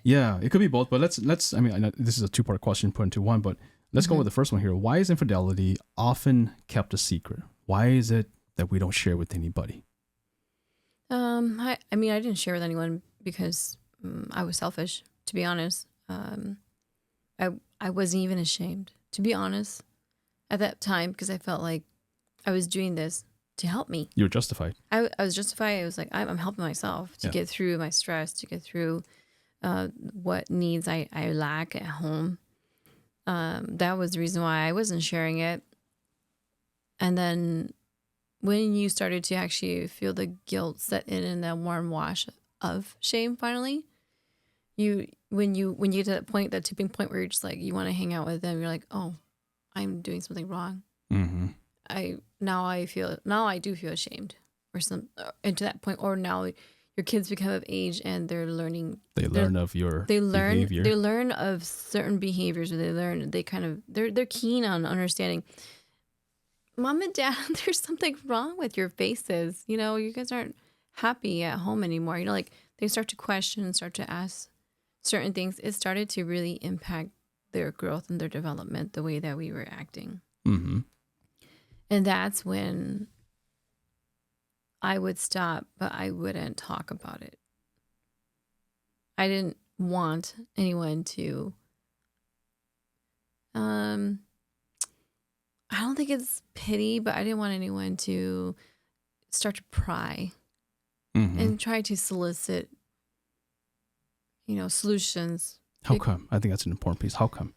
Yeah, it could be both. But let's. I mean, I know this is a two-part question put into one, but let's go with the first one here. Why is infidelity often kept a secret? Why is it that we don't share with anybody? I mean, I didn't share with anyone because I was selfish, to be honest. I wasn't even ashamed, to be honest, at that time, because I felt like I was doing this to help me. You were justified. I was justified. I was like, I'm helping myself to get through my stress, to get through what needs I lack at home. That was the reason why I wasn't sharing it. And then when you started to actually feel the guilt set in and that warm wash of shame, finally, when you get to that point, that tipping point where you're just like, you want to hang out with them, you're like, oh, I'm doing something wrong. Now I do feel ashamed, and to that point, or now your kids become of age and they're learning. They learn behavior. They learn of certain behaviors, or they're keen on understanding. Mom and Dad, there's something wrong with your faces. You guys aren't happy at home anymore. Like they start to question and start to ask certain things. It started to really impact their growth and their development, the way that we were acting. And that's when I would stop, but I wouldn't talk about it. I didn't want anyone to, I don't think it's pity, but I didn't want anyone to start to pry and try to solicit, solutions. How come? I think that's an important piece. How come?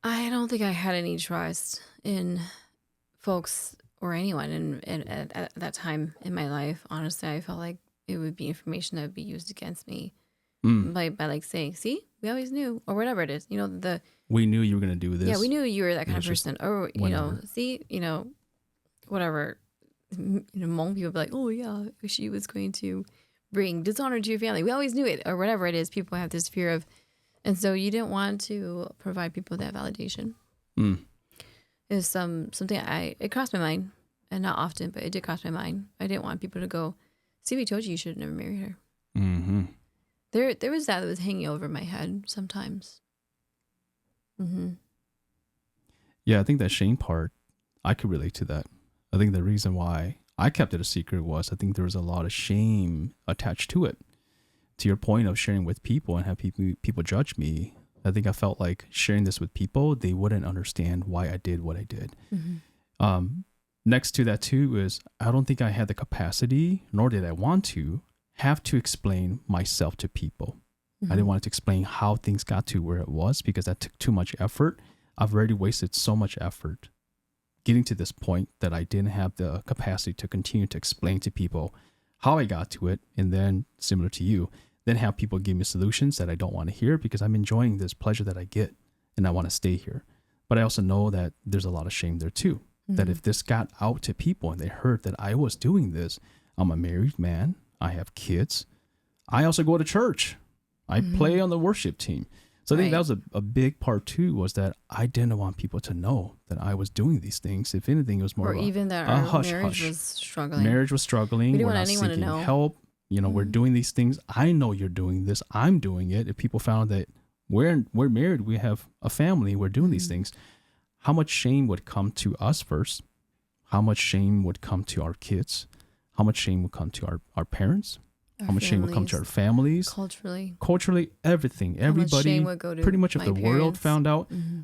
I don't think I had any trust in folks or anyone at that time in my life. Honestly, I felt like it would be information that would be used against me Mm. by like saying, see, we always knew, or whatever it is, We knew you were going to do this. yeah, we knew you were that kind of It's just person, or whenever. see, whatever, Hmong people be like, oh yeah, she was going to bring dishonor to your family. We always knew it, or whatever it is. People have this fear of, and so you didn't want to provide people that validation. Mm. Is something it crossed my mind, and not often, but it did cross my mind. I didn't want people to go, see, we told you you should have never married her. Mm-hmm. There was that was hanging over my head sometimes. Mm-hmm. Yeah, I think that shame part, I could relate to that. I think the reason why I kept it a secret was I think there was a lot of shame attached to it. To your point of sharing with people and have people judge me, I think I felt like sharing this with people, they wouldn't understand why I did what I did. Mm-hmm. Next to that too is I don't think I had the capacity, nor did I want to, have to explain myself to people. Mm-hmm. I didn't want to explain how things got to where it was because that took too much effort. I've already wasted so much effort getting to this point that I didn't have the capacity to continue to explain to people how I got to it. And then, similar to you, then have people give me solutions that I don't want to hear because I'm enjoying this pleasure that I get and I want to stay here. But I also know that there's a lot of shame there too. Mm-hmm. That if this got out to people and they heard that I was doing this, I'm a married man, I have kids, I also go to church, I play on the worship team. So I think that was a big part too, was that I didn't want people to know that I was doing these things. If anything, it was more or of even that a our hush, marriage hush. was struggling. Marriage was struggling. We didn't We're want not anyone to seeking know. help. We're doing these things. I know you're doing this. I'm doing it. If people found that we're married, we have a family, we're doing these things, how much shame would come to us first? How much shame would come to our kids? How much shame would come to our parents? How much shame would come to our families? Culturally, everything. Everybody, pretty much if the world found out, the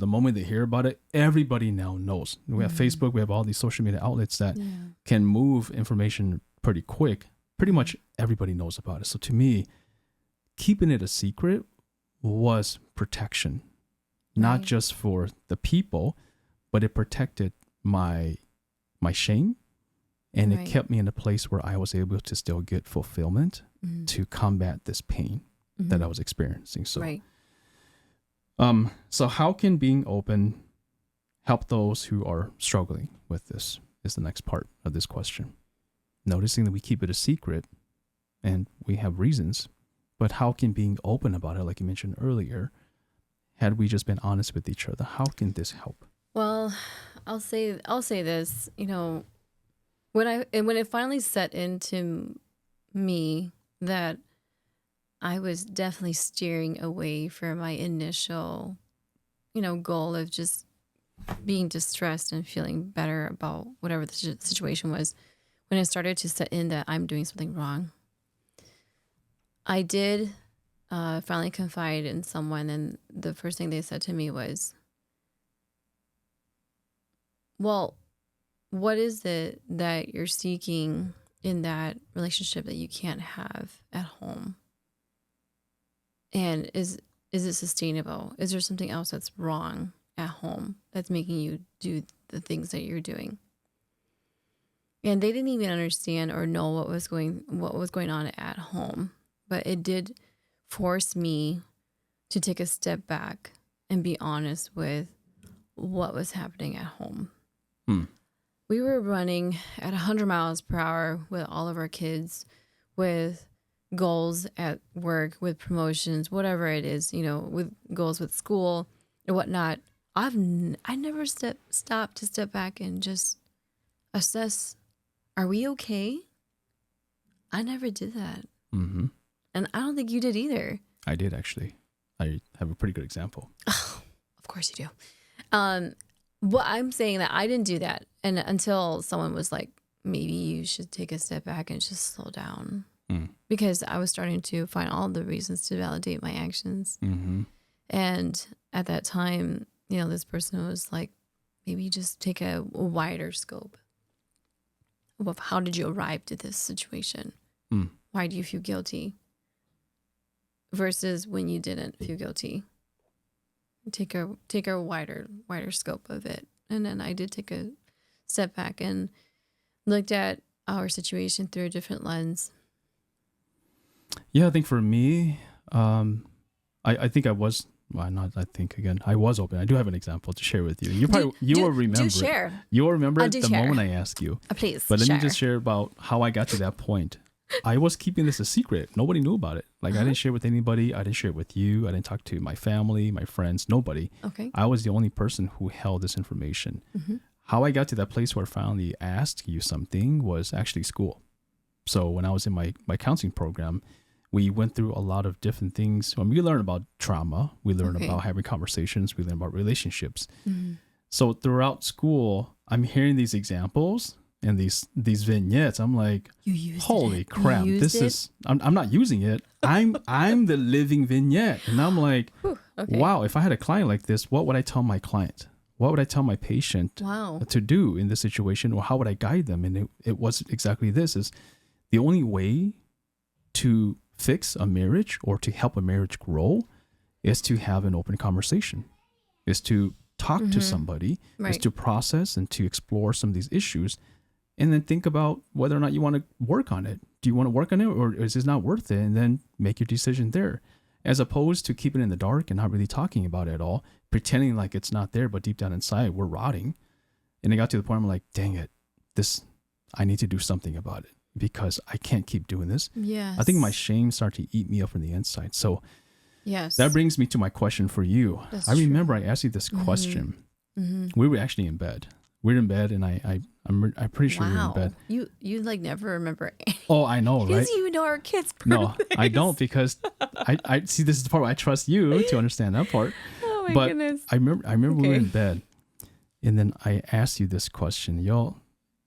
moment they hear about it, everybody now knows. We have Facebook, we have all these social media outlets that can move information pretty quick. Pretty much everybody knows about it. So to me, keeping it a secret was protection, not just for the people, but it protected my shame. And it kept me in a place where I was able to still get fulfillment to combat this pain that I was experiencing. So, so how can being open help those who are struggling with this is the next part of this question. Noticing that we keep it a secret and we have reasons, but how can being open about it, like you mentioned earlier, had we just been honest with each other, how can this help? Well, I'll say this, when it finally set into me that I was definitely steering away from my initial, goal of just being distressed and feeling better about whatever the situation was, when it started to set in that I'm doing something wrong, I did finally confide in someone, and the first thing they said to me was, well, what is it that you're seeking in that relationship that you can't have at home? And is it sustainable? Is there something else that's wrong at home that's making you do the things that you're doing? And they didn't even understand or know what was going on at home, but it did force me to take a step back and be honest with what was happening at home. We were running at 100 miles per hour with all of our kids, with goals at work, with promotions, whatever it is, with goals with school and whatnot. I never stopped to step back and just assess, are we okay? I never did that. Mm-hmm. And I don't think you did either. I did, actually. I have a pretty good example. Oh, of course you do. Well, I'm saying that I didn't do that. And until someone was like, maybe you should take a step back and just slow down. Because I was starting to find all the reasons to validate my actions. Mm-hmm. And at that time, this person was like, maybe just take a wider scope of how did you arrive to this situation? Why do you feel guilty? Versus when you didn't feel guilty. Take a wider scope of it. And then I did take a step back and looked at our situation through a different lens. Yeah, I think for me, I think I was. Well, not. I think again, I was open. I do have an example to share with you. You probably will remember. Do share. You will remember it the share. moment I ask you. Please. But let share. me just share about how I got to that point. I was keeping this a secret. Nobody knew about it. Like I didn't share with anybody. I didn't share it with you. I didn't talk to my family, my friends, nobody. Okay. I was the only person who held this information. How I got to that place where I finally asked you something was actually school. So when I was in my counseling program, we went through a lot of different things. When we learned about trauma, we learned about having conversations, we learned about relationships. So throughout school, I'm hearing these examples and these vignettes. I'm like, holy crap, this is, I'm not using it. I'm the living vignette. And I'm like, wow, if I had a client like this, what would I tell my client? What would I tell my patient to do in this situation? Or how would I guide them? And it was exactly this: is the only way to fix a marriage or to help a marriage grow is to have an open conversation, is to talk to somebody, is to process and to explore some of these issues, and then think about whether or not you want to work on it. Do you want to work on it, or is this not worth it? And then make your decision there, as opposed to keeping it in the dark and not really talking about it at all, pretending like it's not there, but deep down inside we're rotting. And it got to the point where I'm like, dang it, I need to do something about it, because I can't keep doing this. Yes. I think my shame started to eat me up from the inside. So yes, that brings me to my question for you. That's I remember I asked you this question. We were actually in bed. We were in bed, and I'm pretty sure we were in bed. You like never remember. Oh, I know, right? Because you know our kids' No, I don't, because I see, this is the part where I trust you to understand that part. Oh my But goodness. I remember we were in bed, and then I asked you this question.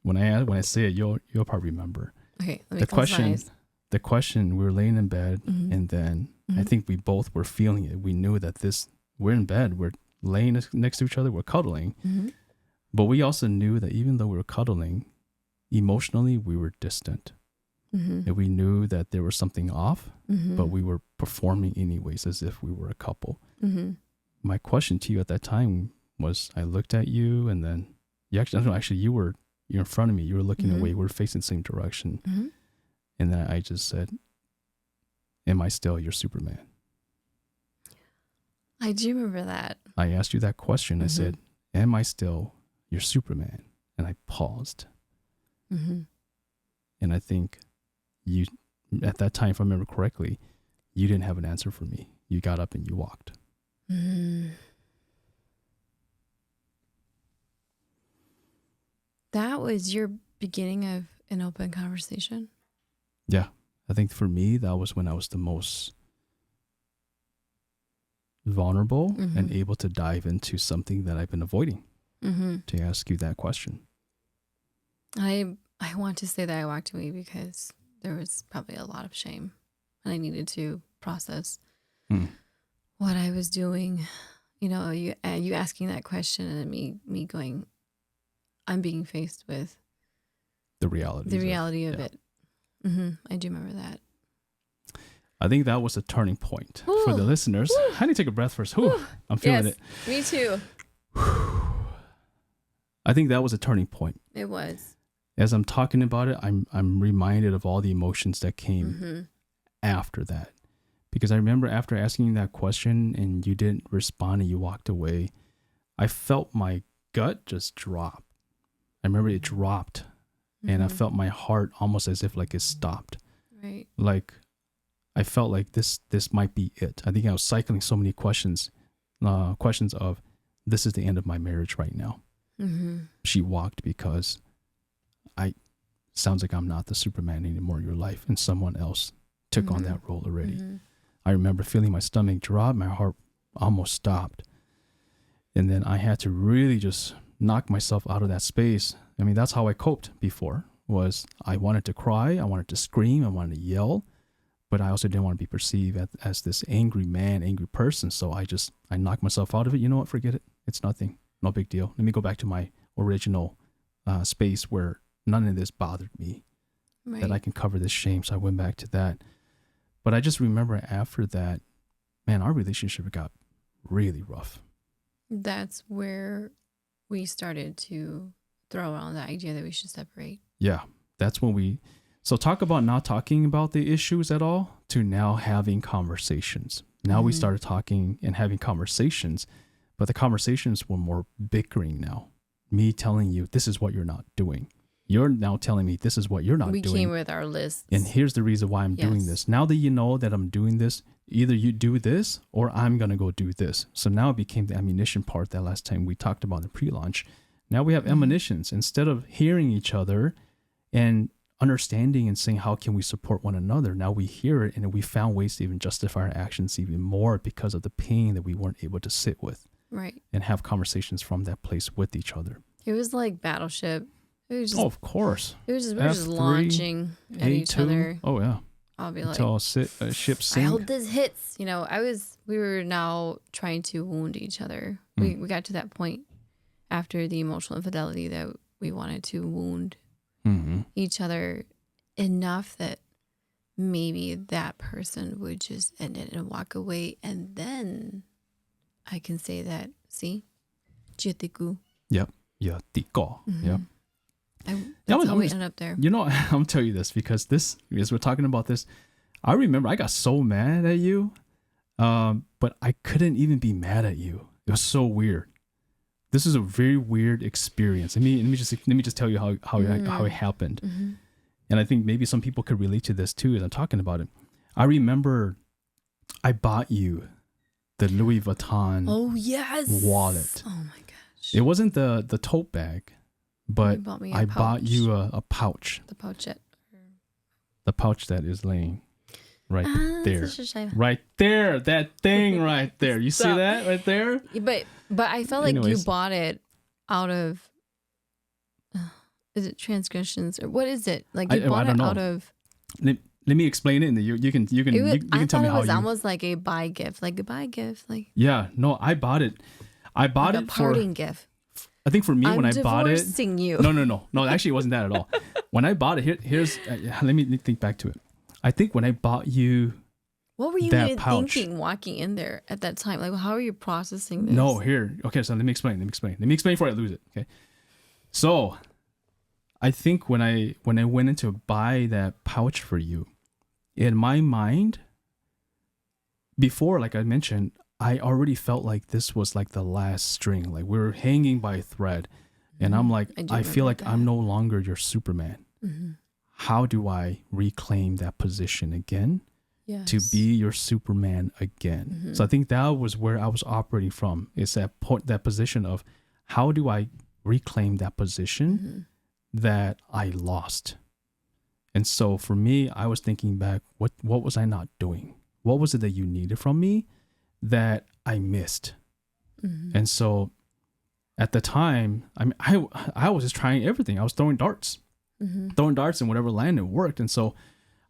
When I say it, you'll probably remember. Okay, let me close my eyes. The question, we were laying in bed, and then I think we both were feeling it. We knew that we're in bed, we're laying next to each other, we're cuddling. But we also knew that even though we were cuddling, emotionally we were distant. And we knew that there was something off, but we were performing anyways as if we were a couple. My question to you at that time was, I looked at you, and then you're in front of me. You were looking away. We were facing the same direction. And then I just said, am I still your Superman? I do remember that. I asked you that question. I said, am I still your Superman? And I paused. And I think you, at that time, if I remember correctly, you didn't have an answer for me. You got up and you walked. That was your beginning of an open conversation? Yeah. I think for me, that was when I was the most vulnerable and able to dive into something that I've been avoiding, to ask you that question. I want to say that I walked away because there was probably a lot of shame, and I needed to process what I was doing. You know, you asking that question, and then me going, I'm being faced with the reality of it. I do remember that. I think that was a turning point for the listeners. I need to take a breath first. I'm feeling it. Me too. I think that was a turning point. It was. As I'm talking about it, I'm reminded of all the emotions that came after that. Because I remember after asking you that question and you didn't respond and you walked away, I felt my gut just drop. I remember it dropped, and I felt my heart almost as if like it stopped. Right. Like I felt like this might be it. I think I was cycling so many questions of, this is the end of my marriage right now. She walked because sounds like I'm not the Superman anymore in your life, and someone else took on that role already. I remember feeling my stomach drop, my heart almost stopped. And then I had to really just knock myself out of that space. I mean, that's how I coped before, was I wanted to cry, I wanted to scream, I wanted to yell, but I also didn't want to be perceived as this angry man, angry person. So I knocked myself out of it. You know what? Forget it. It's nothing. No big deal. Let me go back to my original space where none of this bothered me, that I can cover this shame. So I went back to that. But I just remember after that, man, our relationship got really rough. That's where we started to throw around the idea that we should separate. Yeah, that's when so talk about not talking about the issues at all to now having conversations. Now we started talking and having conversations, but the conversations were more bickering now. Me telling you, this is what you're not doing. You're now telling me this is what you're not doing. We came with our lists. And here's the reason why I'm doing this. Now that you know that I'm doing this, either you do this or I'm going to go do this. So now it became the ammunition part that last time we talked about in pre-launch. Now we have ammunitions. Instead of hearing each other and understanding and saying, how can we support one another? Now we hear it and we found ways to even justify our actions even more because of the pain that we weren't able to sit with. Right. And have conversations from that place with each other. It was like Battleship. It was just, of course. It was just, we were just launching at each other. Oh, yeah. I'll be until ship sink. I hope this hits. You know, we were now trying to wound each other. We got to that point after the emotional infidelity that we wanted to wound each other enough that maybe that person would just end it and walk away. And then I can say that, see? Jitiku. Yep. Yeah. Tiko. Yep. That's how we ended up there. You know, I'm going to tell you this because as we're talking about this, I remember I got so mad at you, but I couldn't even be mad at you. It was so weird. This is a very weird experience. Let me just tell you how it happened. And I think maybe some people could relate to this too as I'm talking about it. I remember I bought you the Louis Vuitton wallet. Oh my gosh. It wasn't the tote bag. But I bought you a pouch. The pouchette. The pouch that is laying right there. Right there. That thing right there. You see that right there? But I felt like you bought it out of, is it transgressions or what is it? Like you bought it out of. Let me explain it and you can tell me how you. I thought it was almost like a buy gift. Like. Yeah. No, I bought it. I bought it for. A parting gift. I think for me, when I bought it, you. No, actually, it wasn't that at all. When I bought it, here's let me think back to it. I think when I bought you, what were you even thinking walking in there at that time? Like, how are you processing this? No, okay, so let me explain before I lose it. Okay, so I think when I went in to buy that pouch for you, in my mind, before, like I mentioned, I already felt like this was like the last string. Like we were hanging by a thread. And I'm like, I feel like I'm no longer your Superman. How do I reclaim that position again? Yes. To be your Superman again. So I think that was where I was operating from. It's that position of how do I reclaim that position that I lost? And so for me, I was thinking back, what was I not doing? What was it that you needed from me that I missed? And so at the time, I was just trying everything. I was throwing darts, and whatever landed worked. And so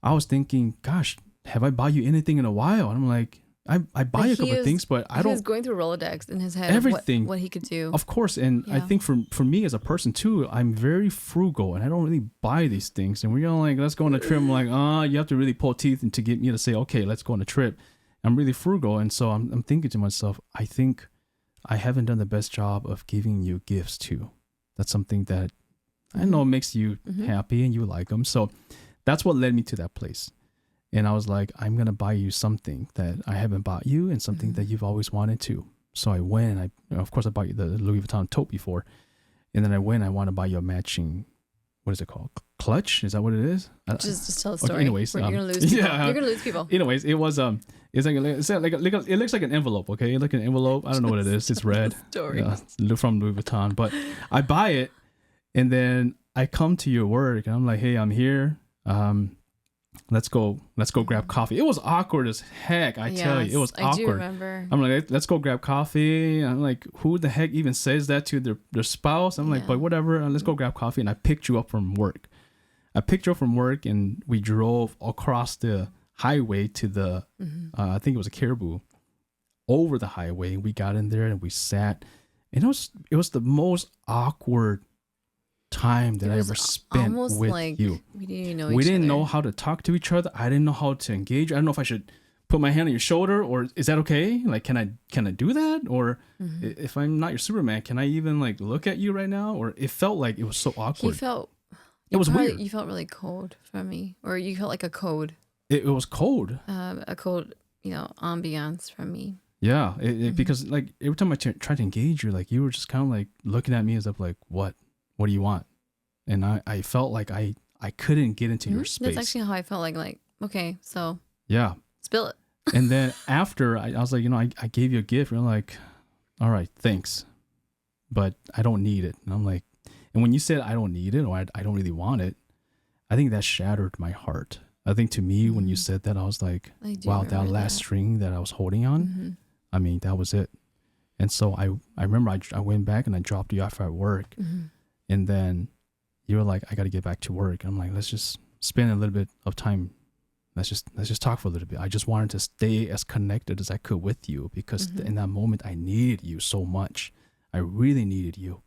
I was thinking, gosh, have I bought you anything in a while? And I'm like, I buy a couple of things, but I don't. He was going through Rolodex in his head. Everything. What he could do. Of course. And I think for me as a person too, I'm very frugal and I don't really buy these things. And we're going like, let's go on a trip. I'm like, you have to really pull teeth and to get me to say, okay, let's go on a trip. I'm really frugal. And so I'm thinking to myself, I think I haven't done the best job of giving you gifts too. That's something that I know makes you happy and you like them. So that's what led me to that place. And I was like, I'm going to buy you something that I haven't bought you and something that you've always wanted to. So I went and of course I bought you the Louis Vuitton tote before. And then I want to buy you a matching, what is it called? Clutch? Is that what it is? Just tell a story. Okay, anyways, you're gonna lose people. You're gonna lose people. Anyways, it was it looks like an envelope. Okay, like an envelope. I don't know what it is. It's red. Story. From Louis Vuitton. But I buy it, and then I come to your work, and I'm like, hey, I'm here. Let's go grab coffee. It was awkward as heck. I tell you, it was awkward. I do remember. I'm like, let's go grab coffee. I'm like, who the heck even says that to their spouse? I'm like, but whatever. Let's go grab coffee. And I picked you up from work. And we drove across the highway to the, I think it was a Caribou, over the highway. We got in there and we sat. And it was the most awkward time that I ever spent with like you. We didn't even know we didn't know how to talk to each other. I didn't know how to engage. I don't know if I should put my hand on your shoulder or is that okay? Like, can I do that? Or if I'm not your Superman, can I even like look at you right now? Or it felt like it was so awkward. It was weird. You felt really cold from me, or you felt like a code. It was cold. A cold, ambiance from me. Yeah, because like every time I tried to engage you, like you were just kind of like looking at me as if like, what do you want? And I felt like I couldn't get into your space. That's actually how I felt like, okay, so yeah, spill it. And then after I was like, I gave you a gift. And you're like, all right, thanks, but I don't need it. And I'm like, and when you said I don't need it or I don't really want it, I think that shattered my heart. I think to me, when you said that, I was like, wow, that last string that I was holding on, I mean, that was it. And so I remember I went back and I dropped you off at work. And then you were like, I got to get back to work. And I'm like, let's just spend a little bit of time. Let's just talk for a little bit. I just wanted to stay as connected as I could with you because in that moment I needed you so much. I really needed you.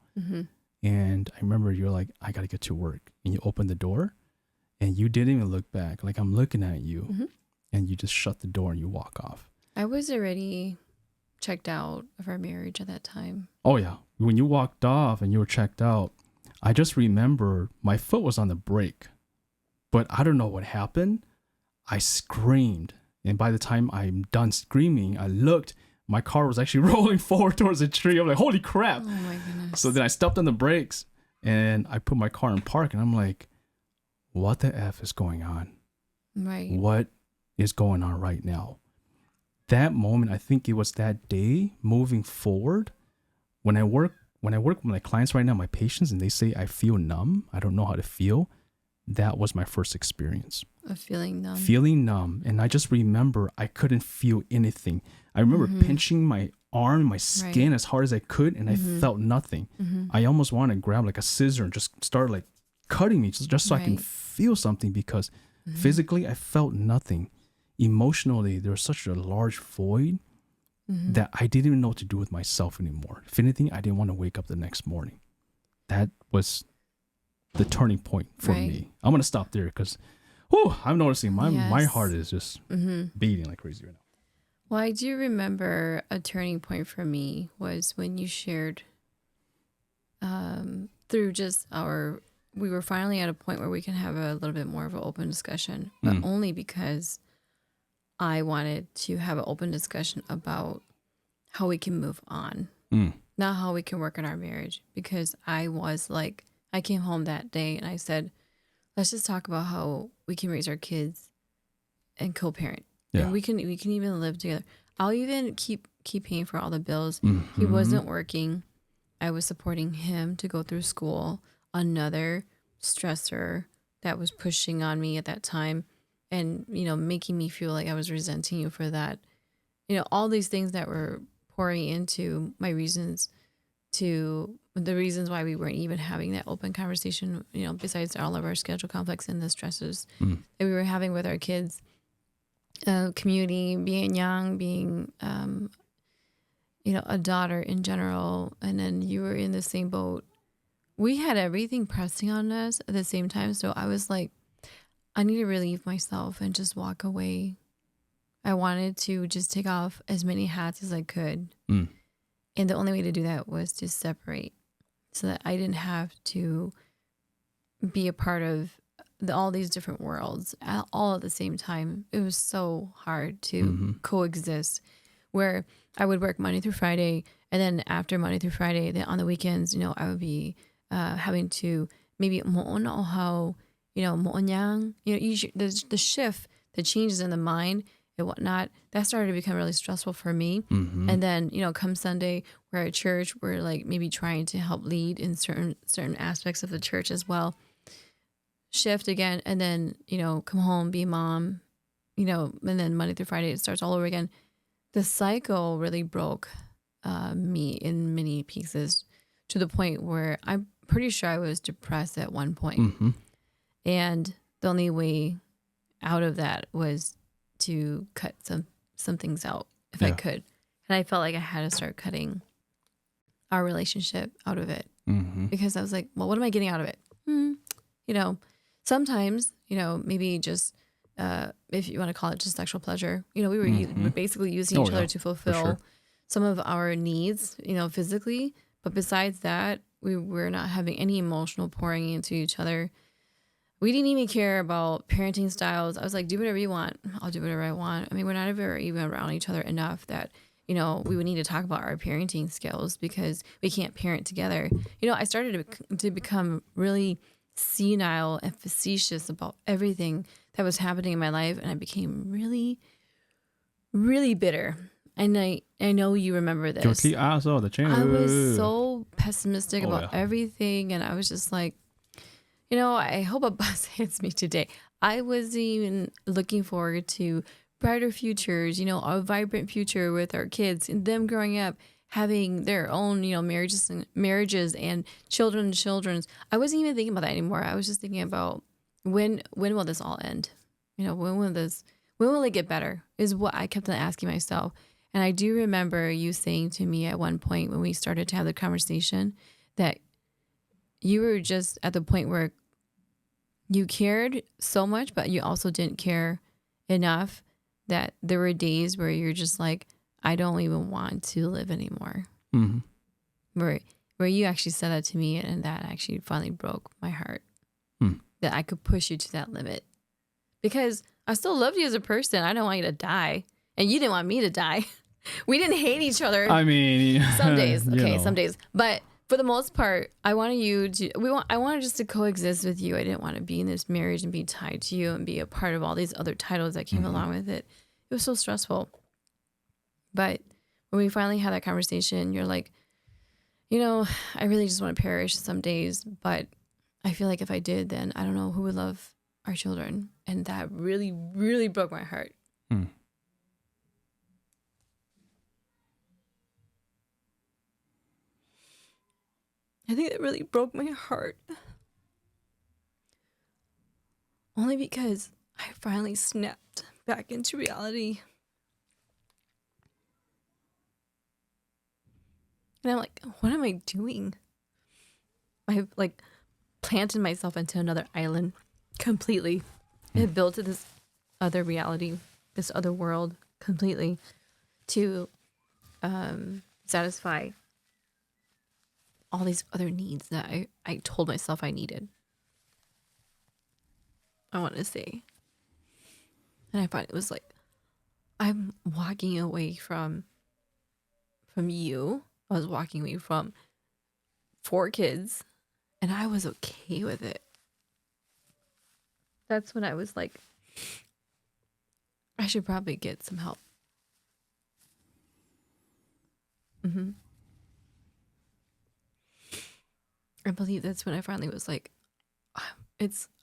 And I remember you're like, I got to get to work. And you opened the door and you didn't even look back. Like I'm looking at you and you just shut the door and you walk off. I was already checked out of our marriage at that time. Oh yeah. When you walked off and you were checked out, I just remember my foot was on the brake, but I don't know what happened. I screamed. And by the time I'm done screaming, I looked, my car was actually rolling forward towards a tree. I'm like, holy crap. Oh my goodness. So then I stepped on the brakes and I put my car in park and I'm like, what the F is going on? Right. What is going on right now? That moment, I think it was that day moving forward. When I work with my clients right now, my patients, and they say I feel numb, I don't know how to feel. That was my first experience. Of feeling numb. Feeling numb. And I just remember I couldn't feel anything. I remember pinching my arm, my skin as hard as I could, and I felt nothing. I almost wanted to grab like a scissor and just start like cutting me just so I can feel something because physically I felt nothing. Emotionally, there was such a large void that I didn't even know what to do with myself anymore. If anything, I didn't want to wake up the next morning. That was the turning point for me. I'm going to stop there because I'm noticing my heart is just beating like crazy right now. Well, I do remember a turning point for me was when you shared through just we were finally at a point where we can have a little bit more of an open discussion, but only because I wanted to have an open discussion about how we can move on, not how we can work on our marriage. Because I came home that day and I said, let's just talk about how we can raise our kids and co-parent. Yeah. And we can even live together. I'll even keep paying for all the bills. He wasn't working. I was supporting him to go through school. Another stressor that was pushing on me at that time and, making me feel like I was resenting you for that. All these things that were pouring into my reasons the reasons why we weren't even having that open conversation, besides all of our schedule conflicts and the stresses that we were having with our kids, community, being young, being, a daughter in general. And then you were in the same boat. We had everything pressing on us at the same time. So I was like, I need to relieve myself and just walk away. I wanted to just take off as many hats as I could. And the only way to do that was to separate so that I didn't have to be a part of all these different worlds all at the same time. It was so hard to coexist, where I would work Monday through Friday. And then after Monday through Friday, then on the weekends, I would be having to maybe mo'ono how, mo'onyang, the shift, the changes in the mind and whatnot, that started to become really stressful for me. And then, come Sunday, we're at church, we're like maybe trying to help lead in certain aspects of the church as well. Shift again, and then, come home, be a mom, and then Monday through Friday, it starts all over again. The cycle really broke me in many pieces to the point where I'm pretty sure I was depressed at one point. And the only way out of that was to cut some things out if I could. And I felt like I had to start cutting our relationship out of it because I was like, well, what am I getting out of it? Sometimes, maybe just, if you want to call it just sexual pleasure, we were basically using each other to fulfill some of our needs, physically. But besides that, we were not having any emotional pouring into each other. We didn't even care about parenting styles. I was like, do whatever you want. I'll do whatever I want. I mean, we're not ever even around each other enough that, we would need to talk about our parenting skills because we can't parent together. I started to become really senile and facetious about everything that was happening in my life. And I became really, really bitter. And I know you remember this. I was so pessimistic about everything. And I was just like, I hope a bus hits me today. I was even looking forward to brighter futures, a vibrant future with our kids and them growing up, having their own, marriages and children's. I wasn't even thinking about that anymore. I was just thinking about when will this all end? When will it get better is what I kept on asking myself. And I do remember you saying to me at one point when we started to have the conversation that you were just at the point where you cared so much, but you also didn't care enough that there were days where you're just like, I don't even want to live anymore. Mm-hmm. Where you actually said that to me, and that actually finally broke my heart. That I could push you to that limit. Because I still loved you as a person. I don't want you to die. And you didn't want me to die. We didn't hate each other. I mean, some days. Okay, some days. But for the most part, I wanted just to coexist with you. I didn't want to be in this marriage and be tied to you and be a part of all these other titles that came along with it. It was so stressful. But when we finally had that conversation, you're like, I really just want to perish some days, but I feel like if I did, then I don't know who would love our children. And that really, really broke my heart. I think it really broke my heart. Only because I finally snapped back into reality. And I'm like, what am I doing? I've planted myself into another island completely. And built this other reality, this other world completely to satisfy all these other needs that I told myself I needed. I want to say. And I thought it was like, I'm walking away from you. I was walking away from 4 kids. And I was okay with it. That's when I was like, I should probably get some help. I believe that's when I finally was like,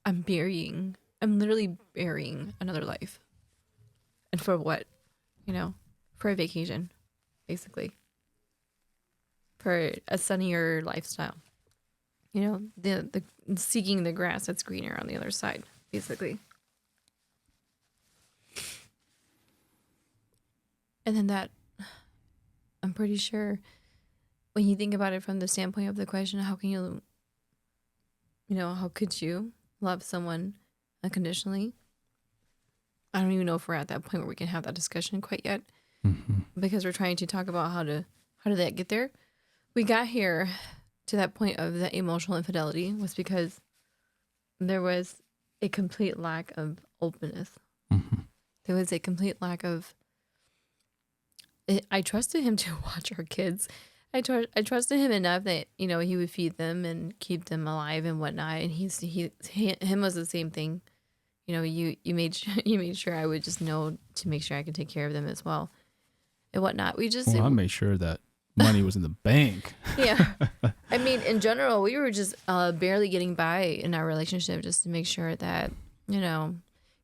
I'm literally burying another life. And for what? For a vacation, basically. For a sunnier lifestyle. The seeking the grass that's greener on the other side, basically. And then that, I'm pretty sure, when you think about it from the standpoint of the question, how can you, how could you love someone unconditionally? I don't even know if we're at that point where we can have that discussion quite yet, because we're trying to talk about how did that get there. We got here to that point of the emotional infidelity was because there was a complete lack of openness. There was a complete lack of. I trusted him to watch our kids. I trusted him enough that he would feed them and keep them alive and whatnot. And him was the same thing. You made sure I would just know to make sure I could take care of them as well and whatnot. I made sure that money was in the bank. Yeah. I mean, in general, we were just barely getting by in our relationship just to make sure that,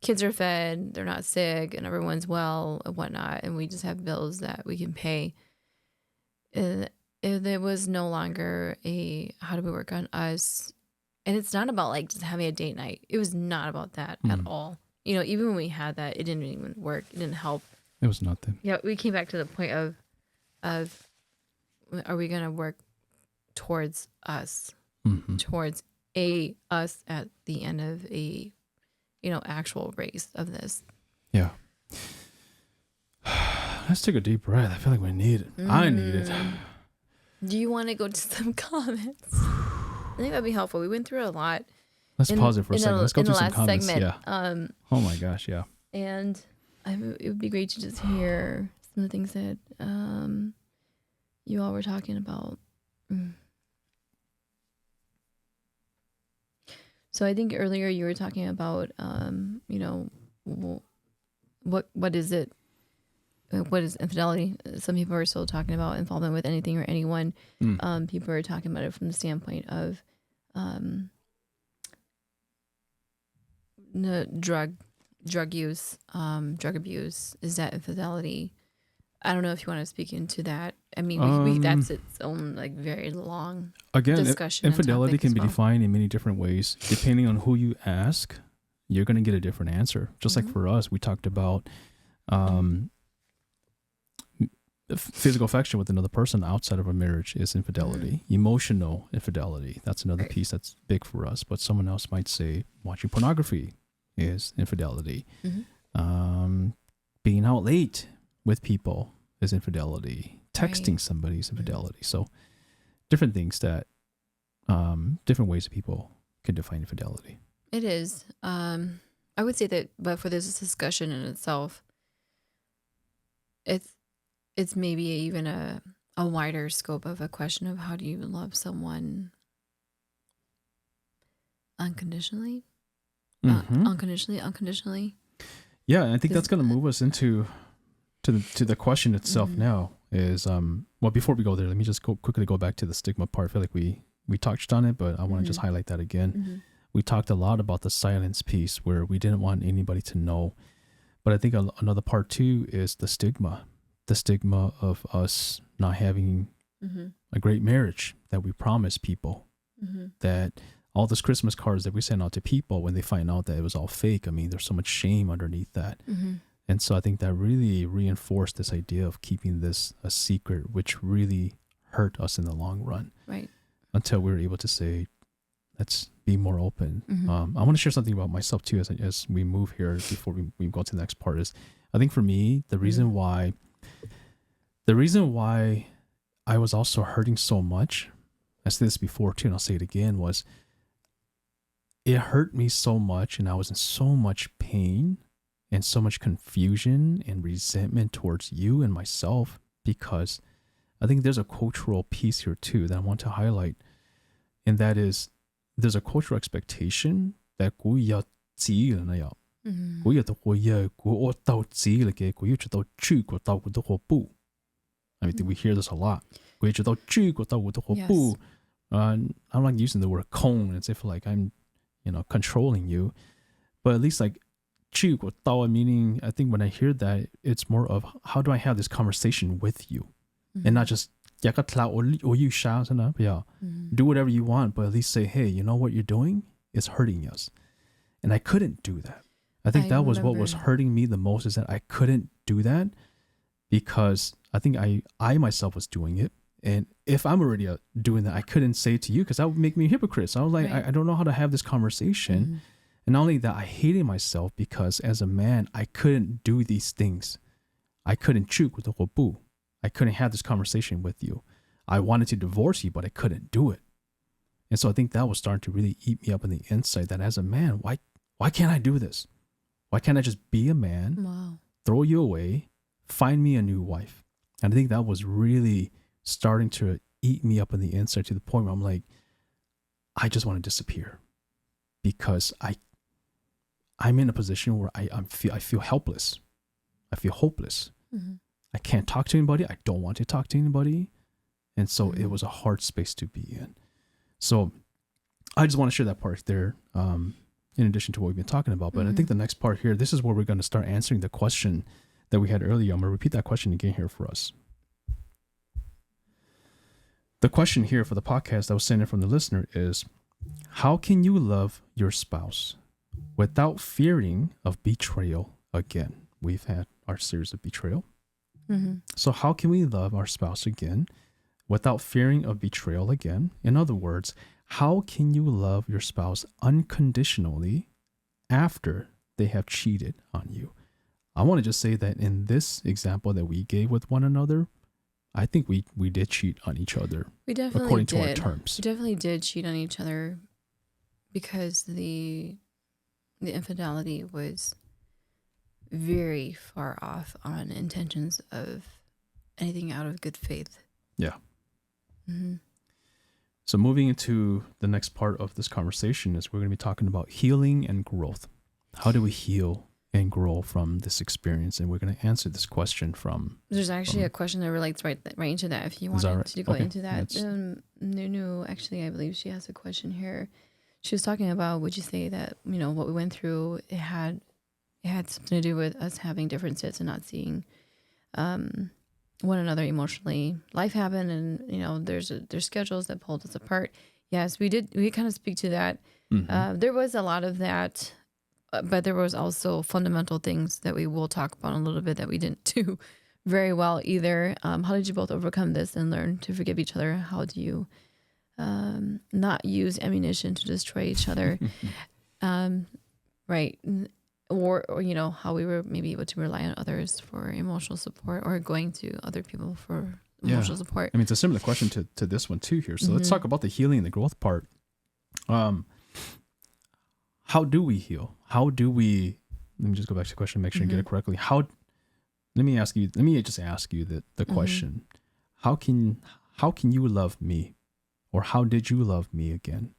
kids are fed, they're not sick, and everyone's well and whatnot. And we just have bills that we can pay. There was no longer how do we work on us? And it's not about just having a date night. It was not about that at all. Even when we had that, it didn't even work. It didn't help. It was nothing. Yeah, we came back to the point of are we going to work towards us, towards us at the end of a, actual race of this. Yeah. Let's take a deep breath. I feel like we need it. I need it. Do you want to go to some comments? I think that'd be helpful. We went through a lot. Let's pause it for a second. Let's go through some comments. Segment, yeah. Oh my gosh. Yeah. And it would be great to just hear some of the things that you all were talking about. So I think earlier you were talking about, what is it? What is infidelity? Some people are still talking about involvement with anything or anyone. People are talking about it from the standpoint of drug use, drug abuse. Is that infidelity? I don't know if you want to speak into that. I mean, that's its own like very long discussion. Infidelity can be defined in many different ways. Depending on who you ask, you're going to get a different answer. Just like for us, we talked about physical affection with another person outside of a marriage is infidelity. Emotional infidelity, that's another piece that's big for us. But someone else might say watching pornography is infidelity. Being out late with people is infidelity. Texting somebody is infidelity. So different things that, different ways that people can define infidelity. It is. I would say that, but for this discussion in itself, it's maybe even a wider scope of a question of how do you love someone unconditionally? Unconditionally. Yeah, I think that's going to move us into the question itself now is, well, before we go there, let me just quickly go back to the stigma part. I feel like we touched on it, but I want to just highlight that again. We talked a lot about the silence piece where we didn't want anybody to know. But I think another part too is the stigma of us not having a great marriage that we promised people, that all those Christmas cards that we send out to people, when they find out that it was all fake, I mean, there's so much shame underneath that. And so I think that really reinforced this idea of keeping this a secret, which really hurt us in the long run. Right. Until we were able to say, let's be more open. I want to share something about myself too, as we move here before we go to the next part is, I think for me, the reason why I was also hurting so much, I said this before too, and I'll say it again, was it hurt me so much and I was in so much pain and so much confusion and resentment towards you and myself, because I think there's a cultural piece here too that I want to highlight. And that is, there's a cultural expectation that I mean, we hear this a lot. I'm not using the word cone as if like I'm, controlling you, but at least like meaning, I think when I hear that, it's more of how do I have this conversation with you, and not just do whatever you want, but at least say, hey, you know what you're doing is hurting us. And I couldn't do that. I think that was what was hurting me the most, is that I couldn't do that because I think I myself was doing it. And if I'm already doing that, I couldn't say it to you because that would make me a hypocrite. So I was like, I don't know how to have this conversation. And not only that, I hated myself because as a man, I couldn't do these things. I couldn't I couldn't have this conversation with you. I wanted to divorce you, but I couldn't do it. And so I think that was starting to really eat me up in the inside, that as a man, why can't I do this? Why can't I just be a man, throw you away, find me a new wife? And I think that was really starting to eat me up in the inside to the point where I'm like, I just want to disappear because I'm in a position where I feel helpless. I feel hopeless. I can't talk to anybody. I don't want to talk to anybody. And so it was a hard space to be in. So I just want to share that part there, in addition to what we've been talking about. But I think the next part here, this is where we're going to start answering the question that we had earlier. I'm going to repeat that question again here for us. The question here for the podcast that was sent in from the listener is, how can you love your spouse without fearing of betrayal again? We've had our series of betrayal. So how can we love our spouse again without fearing of betrayal again? In other words, how can you love your spouse unconditionally after they have cheated on you? I want to just say that in this example that we gave with one another, I think we did cheat on each other. We definitely according did. To our terms. We definitely did cheat on each other because the infidelity was very far off on intentions of anything out of good faith. Yeah. Mm-hmm. So moving into the next part of this conversation is we're going to be talking about healing and growth. How do we heal and grow from this experience? And we're going to answer this question from... There's actually a question that relates right into that. If you Is that wanted right? to go Okay. into that. Nunu, actually, I believe she has a question here. She was talking about, would you say that, what we went through, it had something to do with us having differences and not seeing one another emotionally. Life happened, and there's schedules that pulled us apart. Yes, we did. We kind of speak to that. Mm-hmm. There was a lot of that, but there was also fundamental things that we will talk about a little bit that we didn't do very well either. How did you both overcome this and learn to forgive each other? How do you not use ammunition to destroy each other? Right. Or how we were maybe able to rely on others for emotional support, or going to other people for emotional support. I mean, it's a similar question to this one too here. So let's talk about the healing and the growth part. How do we heal? Let me just go back to the question, make sure I get it correctly. Let me just ask you the question. How can you love me, or how did you love me again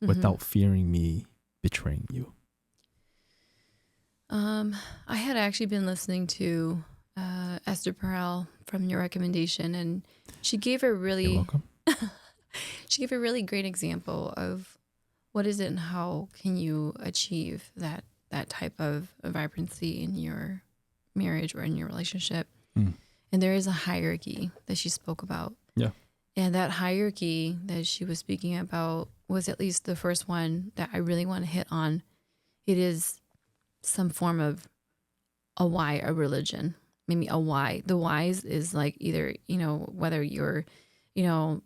without fearing me betraying you? I had actually been listening to Esther Perel from your recommendation, and she gave a really You're welcome. she gave a really great example of what is it and how can you achieve that type of vibrancy in your marriage or in your relationship. And there is a hierarchy that she spoke about. Yeah. And that hierarchy that she was speaking about was at least the first one that I really want to hit on. It is some form of a why, a religion, maybe a why. The whys is like either, whether your,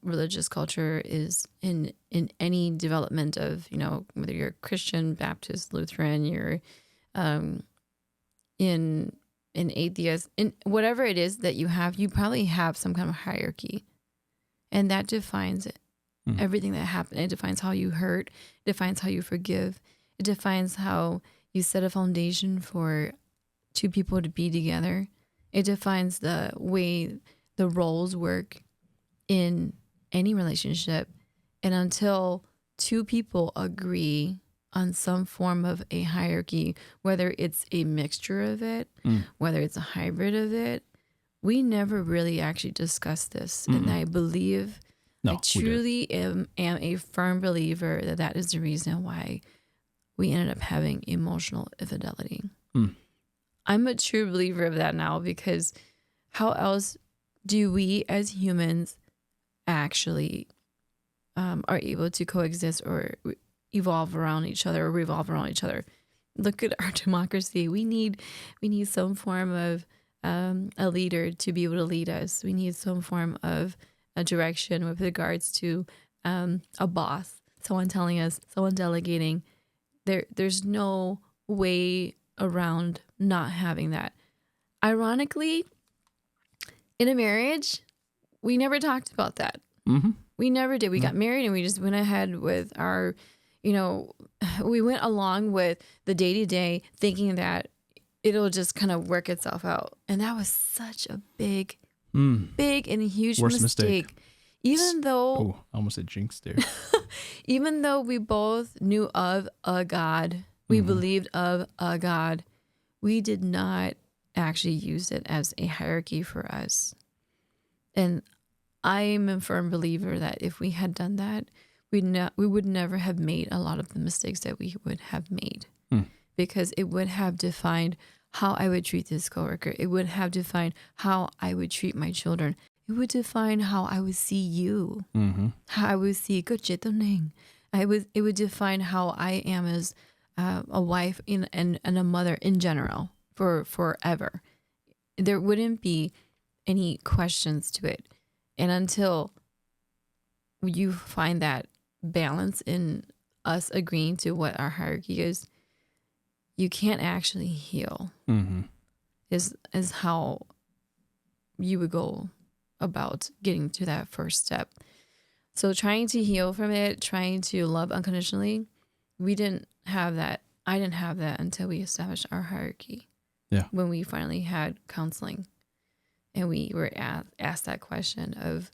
religious culture is in any development of, whether you're Christian, Baptist, Lutheran, you're in atheist, in whatever it is that you probably have some kind of hierarchy. And that defines it. Everything that happened. It defines how you hurt. It defines how you forgive. It defines how you set a foundation for two people to be together. It defines the way the roles work in any relationship. And until two people agree on some form of a hierarchy, whether it's a mixture of it, whether it's a hybrid of it, we never really actually discussed this. And I believe, I truly am a firm believer that is the reason why we ended up having emotional infidelity. I'm a true believer of that now, because how else do we as humans actually are able to coexist or evolve around each other or revolve around each other? Look at our democracy. We need some form of a leader to be able to lead us. We need some form of a direction with regards to a boss, someone telling us, someone delegating. There's no way around not having that. Ironically, in a marriage, we never talked about that. We never did. We got married and we just went ahead with our, we went along with the day-to-day thinking that it'll just kind of work itself out. And that was such a big and huge mistake. Even though... I almost said jinx there. Even though we both knew of a God, we believed of a God, we did not actually use it as a hierarchy for us. And I'm a firm believer that if we had done that, we would never have made a lot of the mistakes that we would have made. Because it would have defined how I would treat this coworker. It would have defined how I would treat my children. It would define how I would see you, how I would see it would define how I am as a wife and a mother in general for forever. There wouldn't be any questions to it. And until you find that balance in us agreeing to what our hierarchy is, you can't actually heal. Is how you would go about getting to that first step. So trying to heal from it, trying to love unconditionally, we didn't have that. I didn't have that until we established our hierarchy. Yeah. When we finally had counseling and we were asked that question of,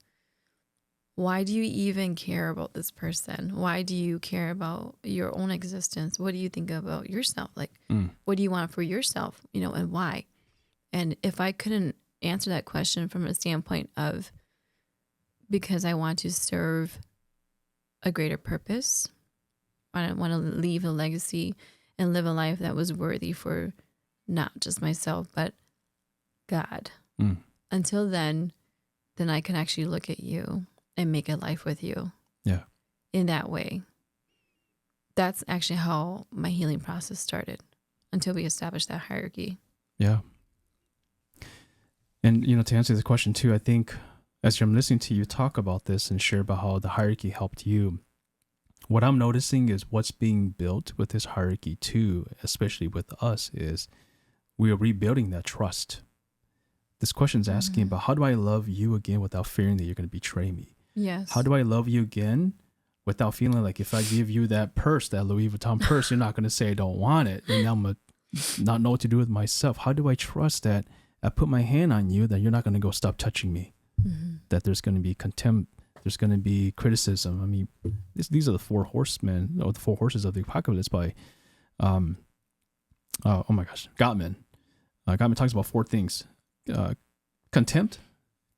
why do you even care about this person? Why do you care about your own existence? What do you think about yourself? Like, what do you want for yourself, and why? And if I couldn't answer that question from a standpoint of, because I want to serve a greater purpose, I want to leave a legacy and live a life that was worthy for not just myself, but God. Until then I can actually look at you and make a life with you. Yeah. In that way. That's actually how my healing process started, until we established that hierarchy. Yeah. And, to answer the question too, I think as I'm listening to you talk about this and share about how the hierarchy helped you, what I'm noticing is what's being built with this hierarchy too, especially with us, is we are rebuilding that trust. This question is asking about, how do I love you again without fearing that you're going to betray me? Yes. How do I love you again without feeling like if I give you that purse, that Louis Vuitton purse, you're not going to say I don't want it, and I'm going to not know what to do with myself? How do I trust that I put my hand on you, that you're not going to go stop touching me? That there's going to be contempt, there's going to be criticism. I mean, these are the four horsemen, or the four horses of the apocalypse by, oh my gosh, Gottman. Gottman talks about four things. Contempt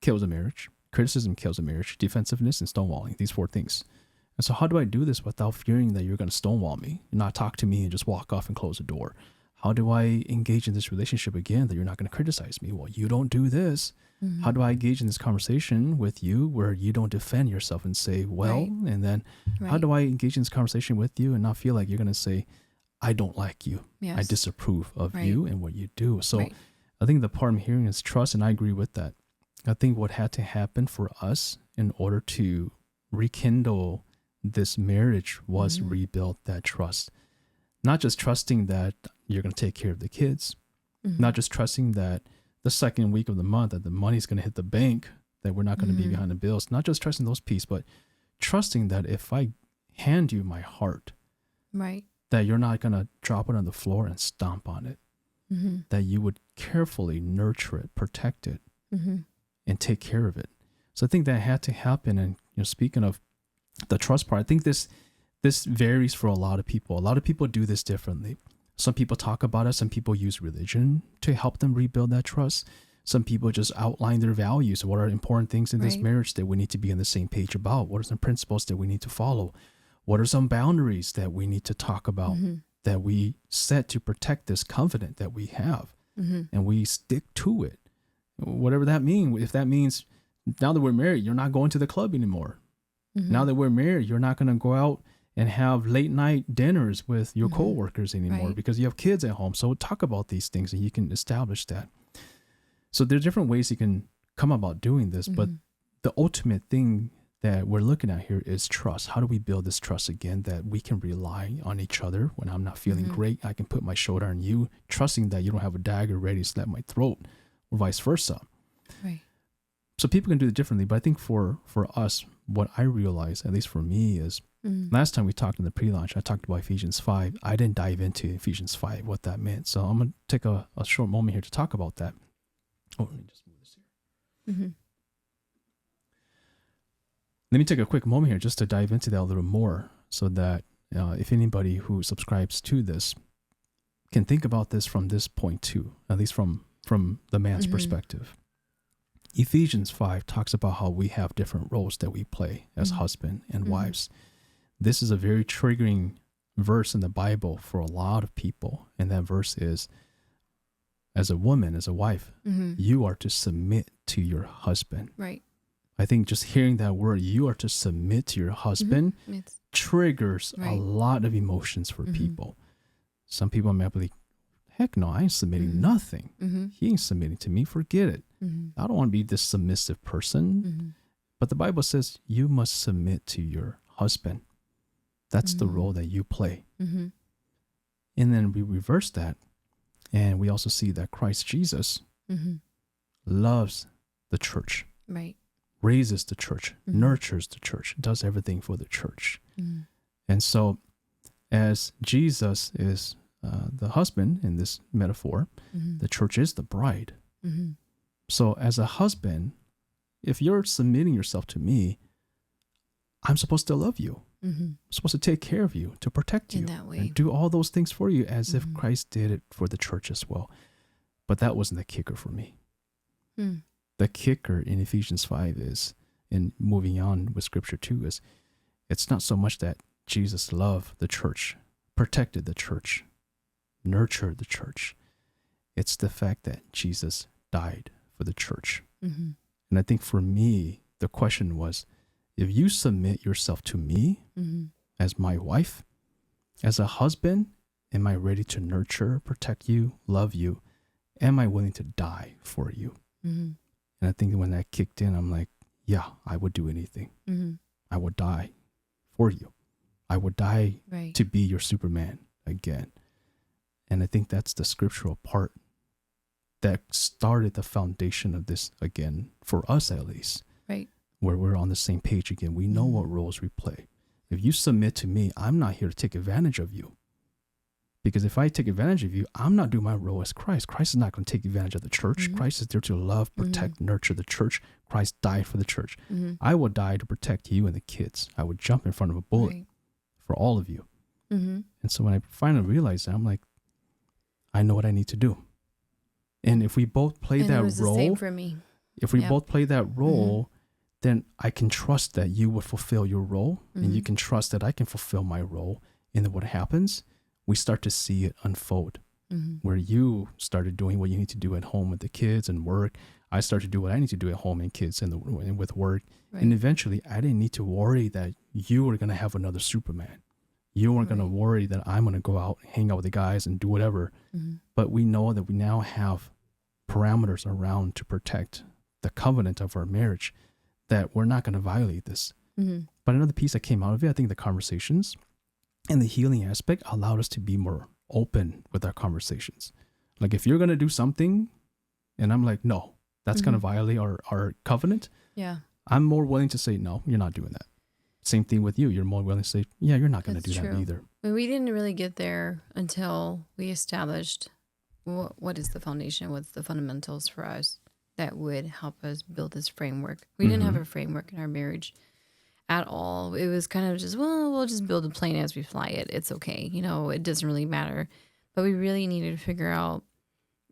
kills a marriage. Criticism kills a marriage. Defensiveness and stonewalling. These four things. And so how do I do this without fearing that you're going to stonewall me, not talk to me and just walk off and close the door? How do I engage in this relationship again that you're not going to criticize me? Well, you don't do this. How do I engage in this conversation with you where you don't defend yourself and say, well, and then how do I engage in this conversation with you and not feel like you're going to say, I don't like you. Yes. I disapprove of you and what you do. So I think the part I'm hearing is trust, and I agree with that. I think what had to happen for us in order to rekindle this marriage was rebuild that trust. Not just trusting that you're going to take care of the kids, not just trusting that the second week of the month that the money's going to hit the bank, that we're not going to be behind the bills, not just trusting those pieces, but trusting that if I hand you my heart, that you're not going to drop it on the floor and stomp on it, that you would carefully nurture it, protect it, and take care of it. So I think that had to happen. And speaking of the trust part, I think this varies for a lot of people. A lot of people do this differently. Some people talk about it. Some people use religion to help them rebuild that trust. Some people just outline their values. What are important things in this marriage that we need to be on the same page about? What are some principles that we need to follow? What are some boundaries that we need to talk about that we set to protect this covenant that we have? And we stick to it. Whatever that means. If that means now that we're married, you're not going to the club anymore. Now that we're married, you're not going to go out and have late night dinners with your coworkers anymore because you have kids at home. So talk about these things and you can establish that. So there's different ways you can come about doing this, but the ultimate thing that we're looking at here is trust. How do we build this trust again, that we can rely on each other when I'm not feeling great? I can put my shoulder on you, trusting that you don't have a dagger ready to slit my throat, or vice versa. So people can do it differently, but I think for us, what I realize, at least for me, is last time we talked in the pre-launch, I talked about Ephesians 5. I didn't dive into Ephesians 5, what that meant. So I'm going to take a short moment here to talk about that. Oh, let me just move this here. Let me take a quick moment here just to dive into that a little more so that if anybody who subscribes to this can think about this from this point too, at least from the man's perspective. Ephesians 5 talks about how we have different roles that we play as husband and wives. This is a very triggering verse in the Bible for a lot of people. And that verse is, as a woman, as a wife, you are to submit to your husband. I think just hearing that word, you are to submit to your husband, triggers a lot of emotions for people. Some people might be like, heck no, I ain't submitting nothing. He ain't submitting to me. Forget it. I don't want to be this submissive person. But the Bible says you must submit to your husband. That's the role that you play. And then we reverse that. And we also see that Christ Jesus loves the church, raises the church, nurtures the church, does everything for the church. And so as Jesus is the husband in this metaphor, the church is the bride. So as a husband, if you're submitting yourself to me, I'm supposed to love you. I'm supposed to take care of you, to protect you, in that way. and do all those things for you as if Christ did it for the church as well. But that wasn't the kicker for me. The kicker in Ephesians 5 is, in moving on with scripture too, is it's not so much that Jesus loved the church, protected the church, nurtured the church. It's the fact that Jesus died for the church. And I think for me, the question was, if you submit yourself to me as my wife, as a husband, am I ready to nurture, protect you, love you? Am I willing to die for you? And I think when that kicked in, I'm like, yeah, I would do anything. I would die for you. I would die to be your Superman again. And I think that's the scriptural part that started the foundation of this again, for us at least. Right. Where we're on the same page again. We know what roles we play. If you submit to me, I'm not here to take advantage of you. Because if I take advantage of you, I'm not doing my role as Christ. Christ is not going to take advantage of the church. Christ is there to love, protect, nurture the church. Christ died for the church. I will die to protect you and the kids. I would jump in front of a bullet for all of you. And so when I finally realized that, I'm like, I know what I need to do. And if we both play that it was role, the same for me. If we both play that role, then I can trust that you would fulfill your role, and you can trust that I can fulfill my role. And then what happens? We start to see it unfold, where you started doing what you need to do at home with the kids and work. I started to do what I need to do at home and kids and with work. And eventually I didn't need to worry that you were going to have another Superman. You weren't going to worry that I'm going to go out, hang out with the guys and do whatever. But we know that we now have parameters around to protect the covenant of our marriage, that we're not going to violate this. But another piece that came out of it, I think the conversations and the healing aspect allowed us to be more open with our conversations. Like if you're going to do something and I'm like, no, that's going to violate our covenant. Yeah. I'm more willing to say, no, you're not doing that. Same thing with you. You're more willing to say, yeah, you're not going to do that either. But we didn't really get there until we established what is the foundation, what's the fundamentals for us that would help us build this framework. We didn't have a framework in our marriage at all. It was kind of just, well, we'll just build a plane as we fly it. It's okay. You know, it doesn't really matter. But we really needed to figure out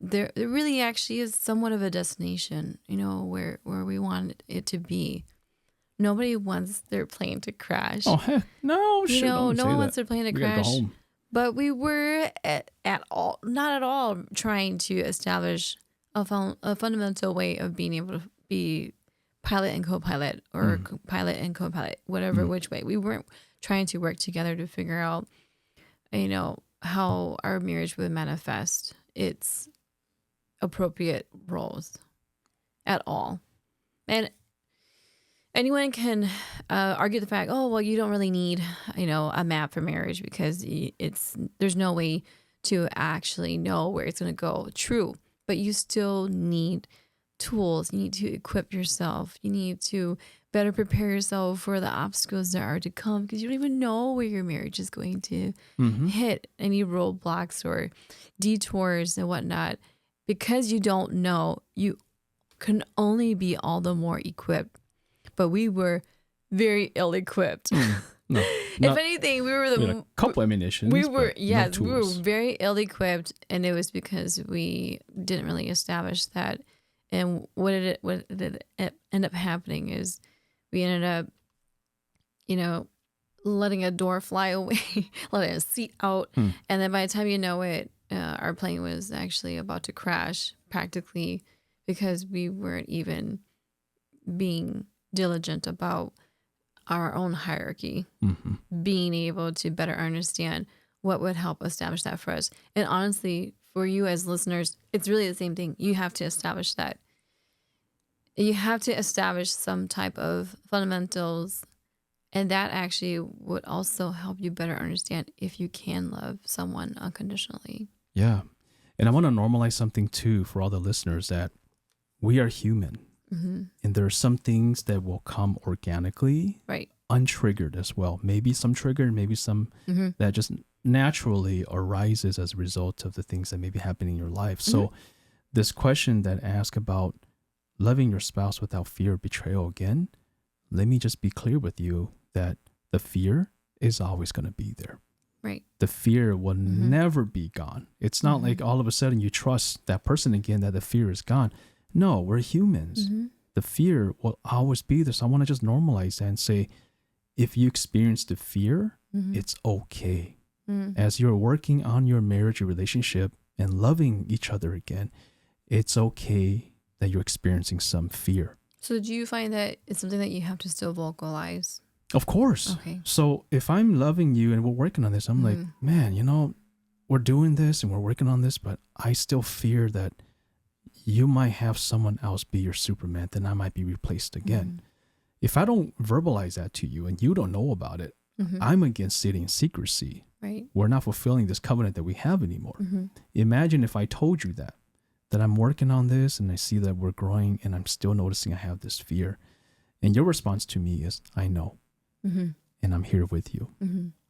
there really actually is somewhat of a destination, you know, where we want it to be. Nobody wants their plane to crash. Oh, heck, no. You know, no one wants their plane to crash. Go home. But we were not at all trying to establish a fundamental way of being able to be pilot and co-pilot, or pilot and co-pilot, whatever, which way. We weren't trying to work together to figure out, you know, how our marriage would manifest its appropriate roles at all. And anyone can argue the fact, oh, well, you don't really need, you know, a map for marriage because there's no way to actually know where it's going to go. True. But you still need tools. You need to equip yourself. You need to better prepare yourself for the obstacles that are to come, because you don't even know where your marriage is going to hit any roadblocks or detours and whatnot. Because you don't know, you can only be all the more equipped. But we were very ill-equipped. No, if anything, we were a couple ammunitions. We were very ill-equipped, and it was because we didn't really establish that. And what did it end up happening is we ended up, you know, letting a door fly away, letting a seat out, and then by the time you know it, our plane was actually about to crash practically, because we weren't even being diligent about our own hierarchy, being able to better understand what would help establish that for us. And honestly, for you as listeners, it's really the same thing. You have to establish that. You have to establish some type of fundamentals, and that actually would also help you better understand if you can love someone unconditionally. Yeah. And I want to normalize something too for all the listeners, that we are human. And there are some things that will come organically, untriggered as well. Maybe some triggered, maybe some that just naturally arises as a result of the things that may be happening in your life. So this question that asks about loving your spouse without fear of betrayal again, let me just be clear with you that the fear is always going to be there. Right. The fear will never be gone. It's not like all of a sudden you trust that person again, that the fear is gone. No, we're humans. The fear will always be there. So I want to just normalize that and say, if you experience the fear, it's okay. As you're working on your marriage or relationship and loving each other again, it's okay that you're experiencing some fear. So do you find that it's something that you have to still vocalize? Of course. Okay. So if I'm loving you and we're working on this, I'm like, man, we're doing this and we're working on this, but I still fear that you might have someone else be your Superman, then I might be replaced again. If I don't verbalize that to you and you don't know about it, I'm against sitting in secrecy. Right. We're not fulfilling this covenant that we have anymore. Imagine if I told you that I'm working on this and I see that we're growing and I'm still noticing I have this fear. And your response to me is, I know. And I'm here with you.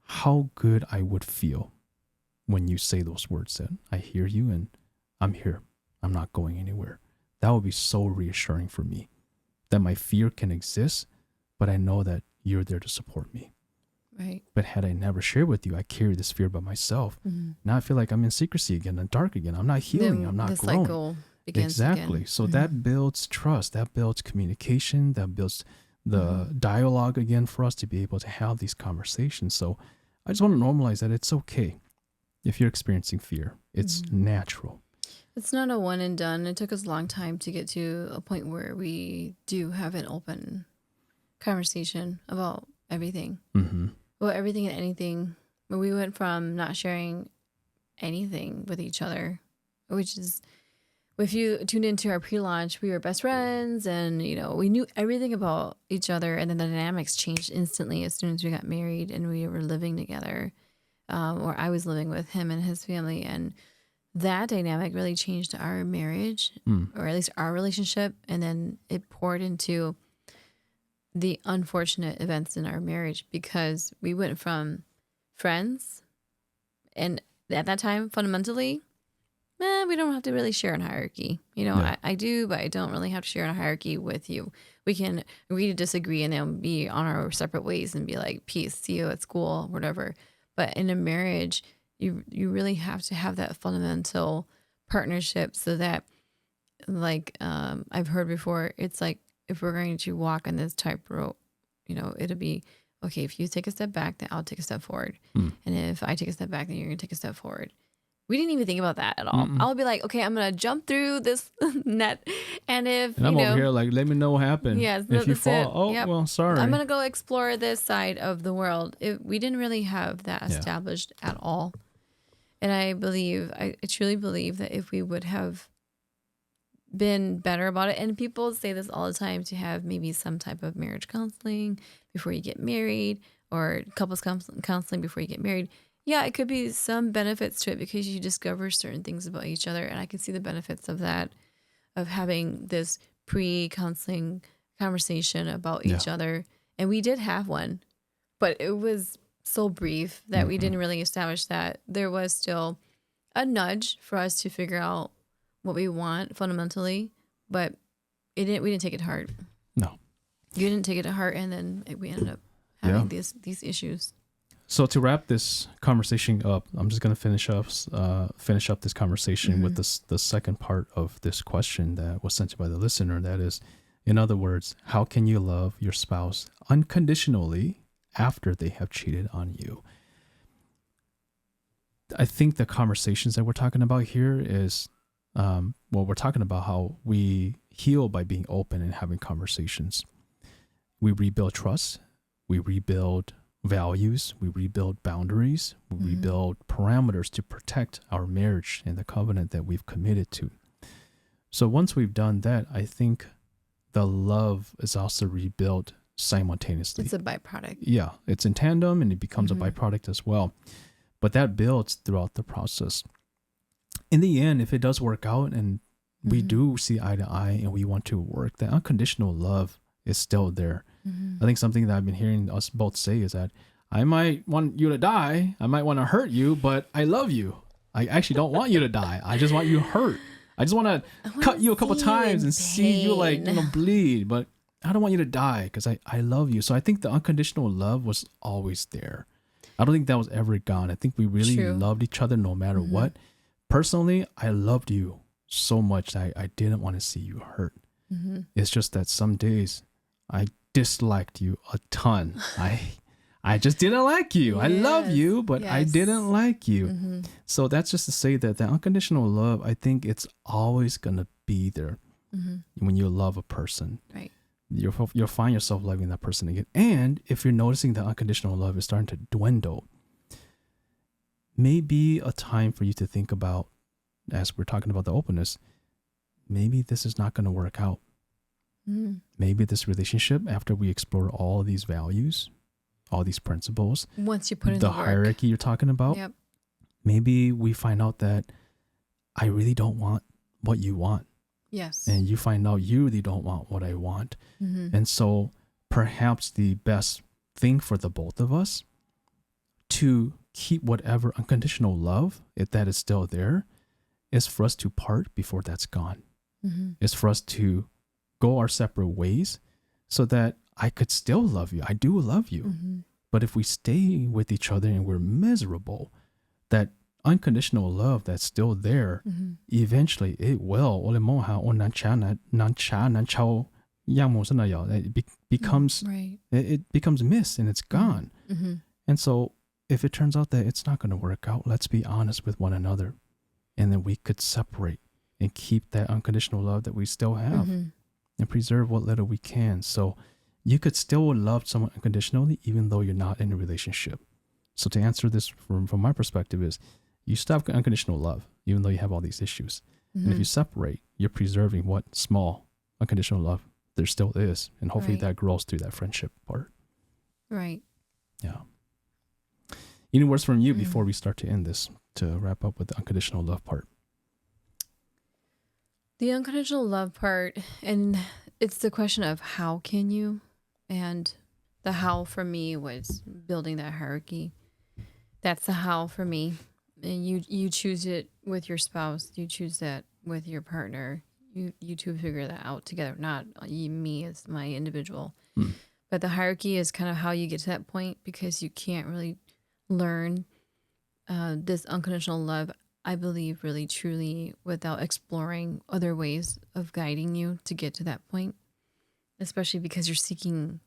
How good I would feel when you say those words that I hear you and I'm here. I'm not going anywhere. That would be so reassuring for me that my fear can exist, but I know that you're there to support me. Right. But had I never shared with you, I carry this fear by myself. Now I feel like I'm in secrecy again, in the dark again. I'm not healing. Then I'm not the growing. cycle begins Exactly. again. So that builds trust. That builds communication. That builds the dialogue again for us to be able to have these conversations. So I just want to normalize that it's okay if you're experiencing fear. It's natural. It's not a one and done. It took us a long time to get to a point where we do have an open conversation about everything. Well, everything and anything. But we went from not sharing anything with each other, which is, if you tuned into our pre-launch, we were best friends and, we knew everything about each other. And then the dynamics changed instantly as soon as we got married and we were living together, or I was living with him and his family. And that dynamic really changed our marriage, or at least our relationship. And then it poured into the unfortunate events in our marriage, because we went from friends, and at that time, fundamentally, we don't have to really share in hierarchy. I do, but I don't really have to share in a hierarchy with you. We can agree to disagree and then be on our separate ways and be like, peace, see you at school, whatever. But in a marriage, you really have to have that fundamental partnership, so that, like, I've heard before, it's like, if we're going to walk on this tightrope, it'll be, okay, if you take a step back, then I'll take a step forward. And if I take a step back, then you're going to take a step forward. We didn't even think about that at all. I'll be like, okay, I'm going to jump through this net. And if, I'm over here like, let me know what happened. Yes, if you fall, well, sorry. I'm going to go explore this side of the world. We didn't really have that established at all. And I truly believe that if we would have been better about it, and people say this all the time, to have maybe some type of marriage counseling before you get married, or couples counseling before you get married. Yeah, it could be some benefits to it, because you discover certain things about each other. And I can see the benefits of that, of having this pre-counseling conversation about each other. And we did have one, but it was so brief that we didn't really establish that there was still a nudge for us to figure out what we want fundamentally, but we didn't take it to heart. No. You didn't take it to heart, and then we ended up having these issues. So to wrap this conversation up, I'm just going to finish up this conversation with the second part of this question that was sent by the listener. That is, in other words, how can you love your spouse unconditionally after they have cheated on you? I think the conversations that we're talking about here is, we're talking about how we heal by being open and having conversations. We rebuild trust. We rebuild values. We rebuild boundaries. We rebuild parameters to protect our marriage and the covenant that we've committed to. So once we've done that, I think the love is also rebuilt simultaneously. It's a byproduct. Yeah, it's in tandem, and it becomes a byproduct as well. But that builds throughout the process. In the end, if it does work out and we do see eye to eye and we want to work, that unconditional love is still there. Mm-hmm. I think something that I've been hearing us both say is that I might want you to die. I might want to hurt you, but I love you. I actually don't want you to die. I just want you hurt. I just want to cut you a couple times and see you like, bleed, but I don't want you to die because I love you. So I think the unconditional love was always there. I don't think that was ever gone. I think we really loved each other no matter what. Personally, I loved you so much that I didn't want to see you hurt. Mm-hmm. It's just that some days I disliked you a ton. I just didn't like you. Yes. I love you, but I didn't like you. Mm-hmm. So that's just to say that the unconditional love, I think it's always going to be there when you love a person. Right. You'll find yourself loving that person again. And if you're noticing that unconditional love is starting to dwindle, maybe a time for you to think about, as we're talking about the openness, maybe this is not going to work out. Mm. Maybe this relationship, after we explore all these values, all these principles, once you put in the hierarchy you're talking about, maybe we find out that I really don't want what you want. Yes. And you find out you really don't want what I want. Mm-hmm. And so perhaps the best thing for the both of us to keep whatever unconditional love, if that is still there, is for us to part before that's gone. Mm-hmm. It's for us to go our separate ways so that I could still love you. I do love you. Mm-hmm. But if we stay with each other and we're miserable, that unconditional love that's still there, eventually it will. It becomes it becomes mist and it's gone. Mm-hmm. And so if it turns out that it's not going to work out, let's be honest with one another, and then we could separate and keep that unconditional love that we still have and preserve what little we can. So you could still love someone unconditionally even though you're not in a relationship. So to answer this from my perspective is, you stop unconditional love, even though you have all these issues. Mm-hmm. And if you separate, you're preserving what small unconditional love there still is. And hopefully that grows through that friendship part. Right. Yeah. Any words from you before we start to end this, to wrap up with the unconditional love part? The unconditional love part, and it's the question of how can you? And the how for me was building that hierarchy. That's the how for me. And you choose it with your spouse. You choose that with your partner. You two figure that out together, not me as my individual. But the hierarchy is kind of how you get to that point, because you can't really learn this unconditional love, I believe, really truly without exploring other ways of guiding you to get to that point, especially because you're seeking,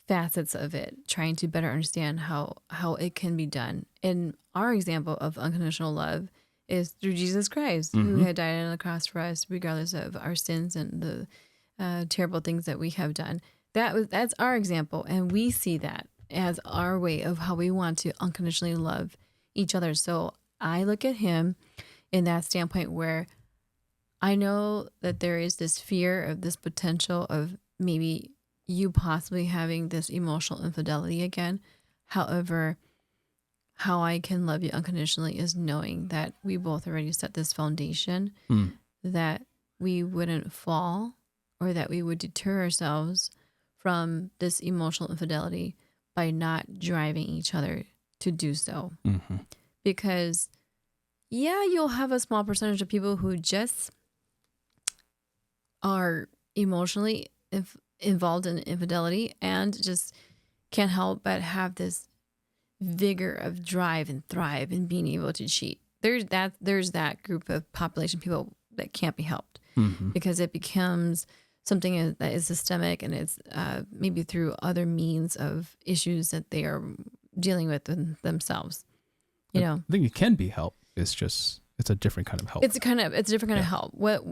facets of it, trying to better understand how it can be done. And our example of unconditional love is through Jesus Christ, who had died on the cross for us, regardless of our sins and the terrible things that we have done. That's our example, and we see that as our way of how we want to unconditionally love each other. So I look at him in that standpoint where I know that there is this fear of this potential of maybe you possibly having this emotional infidelity again. However, how I can love you unconditionally is knowing that we both already set this foundation, that we wouldn't fall or that we would deter ourselves from this emotional infidelity by not driving each other to do so. Mm-hmm. Because, you'll have a small percentage of people who just are emotionally involved in infidelity and just can't help but have this vigor of drive and thrive and being able to cheat. There's that group of population people that can't be helped because it becomes something that is systemic, and it's maybe through other means of issues that they are dealing with themselves. I think it can be helped. It's a different kind of help. It's a different kind of help. What,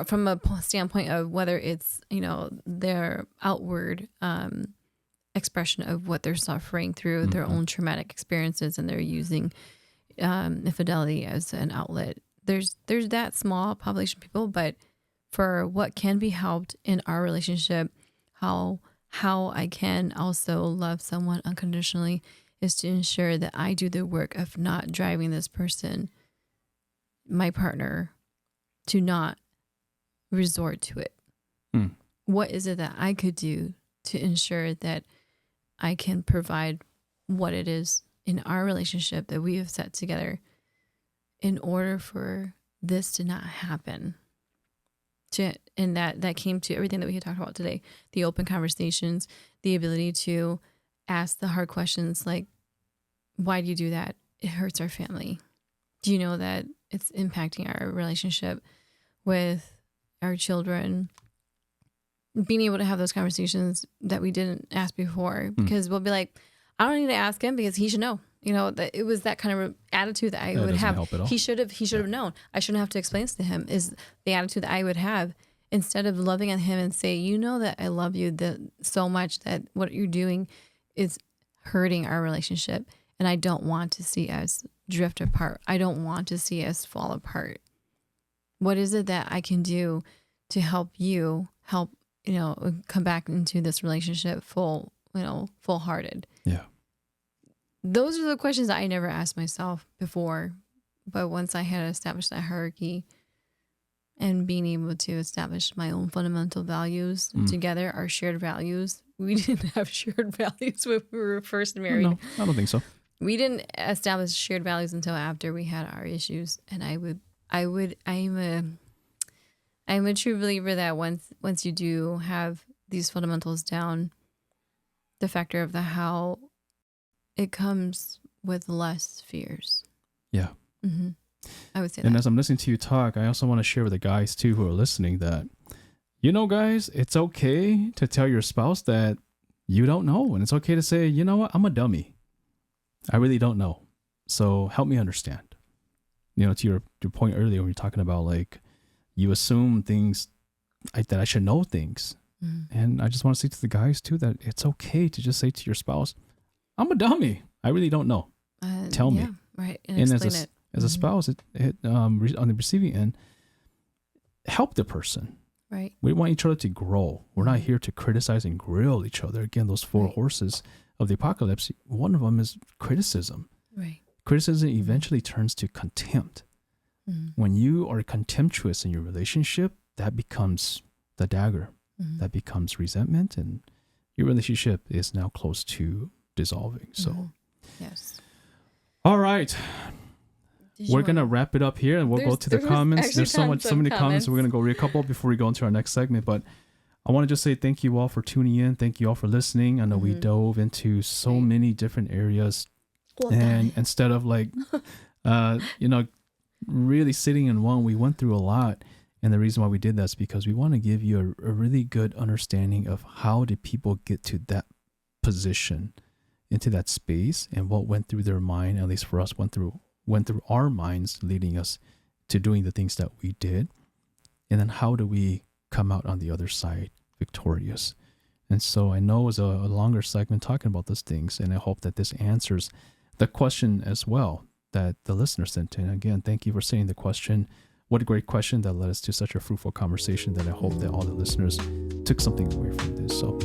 from a standpoint of whether it's, their outward expression of what they're suffering through their own traumatic experiences, and they're using infidelity as an outlet. There's that small population of people, but for what can be helped in our relationship, how I can also love someone unconditionally is to ensure that I do the work of not driving this person, my partner, to not resort to it. Mm. What is it that I could do to ensure that I can provide what it is in our relationship that we have set together in order for this to not happen? And that came to everything that we had talked about today, the open conversations, the ability to ask the hard questions like, why do you do that? It hurts our family. Do you know that it's impacting our relationship with our children? Being able to have those conversations that we didn't ask before, because we'll be like, I don't need to ask him because he should know. You know, that it was that kind of attitude that I would have. Help at all. He should have known. I shouldn't have to explain this to him. Is the attitude that I would have instead of loving at him and say, you know that I love you so much that what you're doing is hurting our relationship, and I don't want to see us drift apart. I don't want to see us fall apart. What is it that I can do to help you come back into this relationship full-hearted? Yeah. Those are the questions that I never asked myself before. But once I had established that hierarchy and being able to establish my own fundamental values together, our shared values, we didn't have shared values when we were first married. No, I don't think so. We didn't establish shared values until after we had our issues. And I'm a true believer that once you do have these fundamentals down, the factor of the how, it comes with less fears. Yeah. Mm-hmm. I would say and that. as I'm listening to you talk, I also want to share with the guys too who are listening that, guys, it's okay to tell your spouse that you don't know. And it's okay to say, you know what, I'm a dummy. I really don't know. So help me understand. To your point earlier when you're talking about like, you assume things that I should know things. Mm-hmm. And I just want to say to the guys too, that it's okay to just say to your spouse, I'm a dummy. I really don't know. Tell me. Right. And explain it. As a spouse, on the receiving end, help the person. Right. We want each other to grow. We're not here to criticize and grill each other. Again, those four horses of the apocalypse, one of them is criticism. Right. Criticism eventually turns to contempt. Mm-hmm. When you are contemptuous in your relationship, that becomes the dagger. Mm-hmm. That becomes resentment, and your relationship is now close to dissolving. So, yes. All right. We're going to wrap it up here, and we'll go to the comments. There's so many comments. We're going to go read a couple before we go into our next segment. But I want to just say thank you all for tuning in. Thank you all for listening. I know we dove into so many different areas. And instead of like, really sitting in one, we went through a lot. And the reason why we did that is because we want to give you a really good understanding of how did people get to that position, into that space, and what went through their mind, at least for us, went through our minds, leading us to doing the things that we did. And then how do we come out on the other side victorious? And so I know it was a longer segment talking about those things, and I hope that this answers the question as well that the listener sent in. Again, thank you for saying the question. What a great question that led us to such a fruitful conversation that I hope that all the listeners took something away from this. So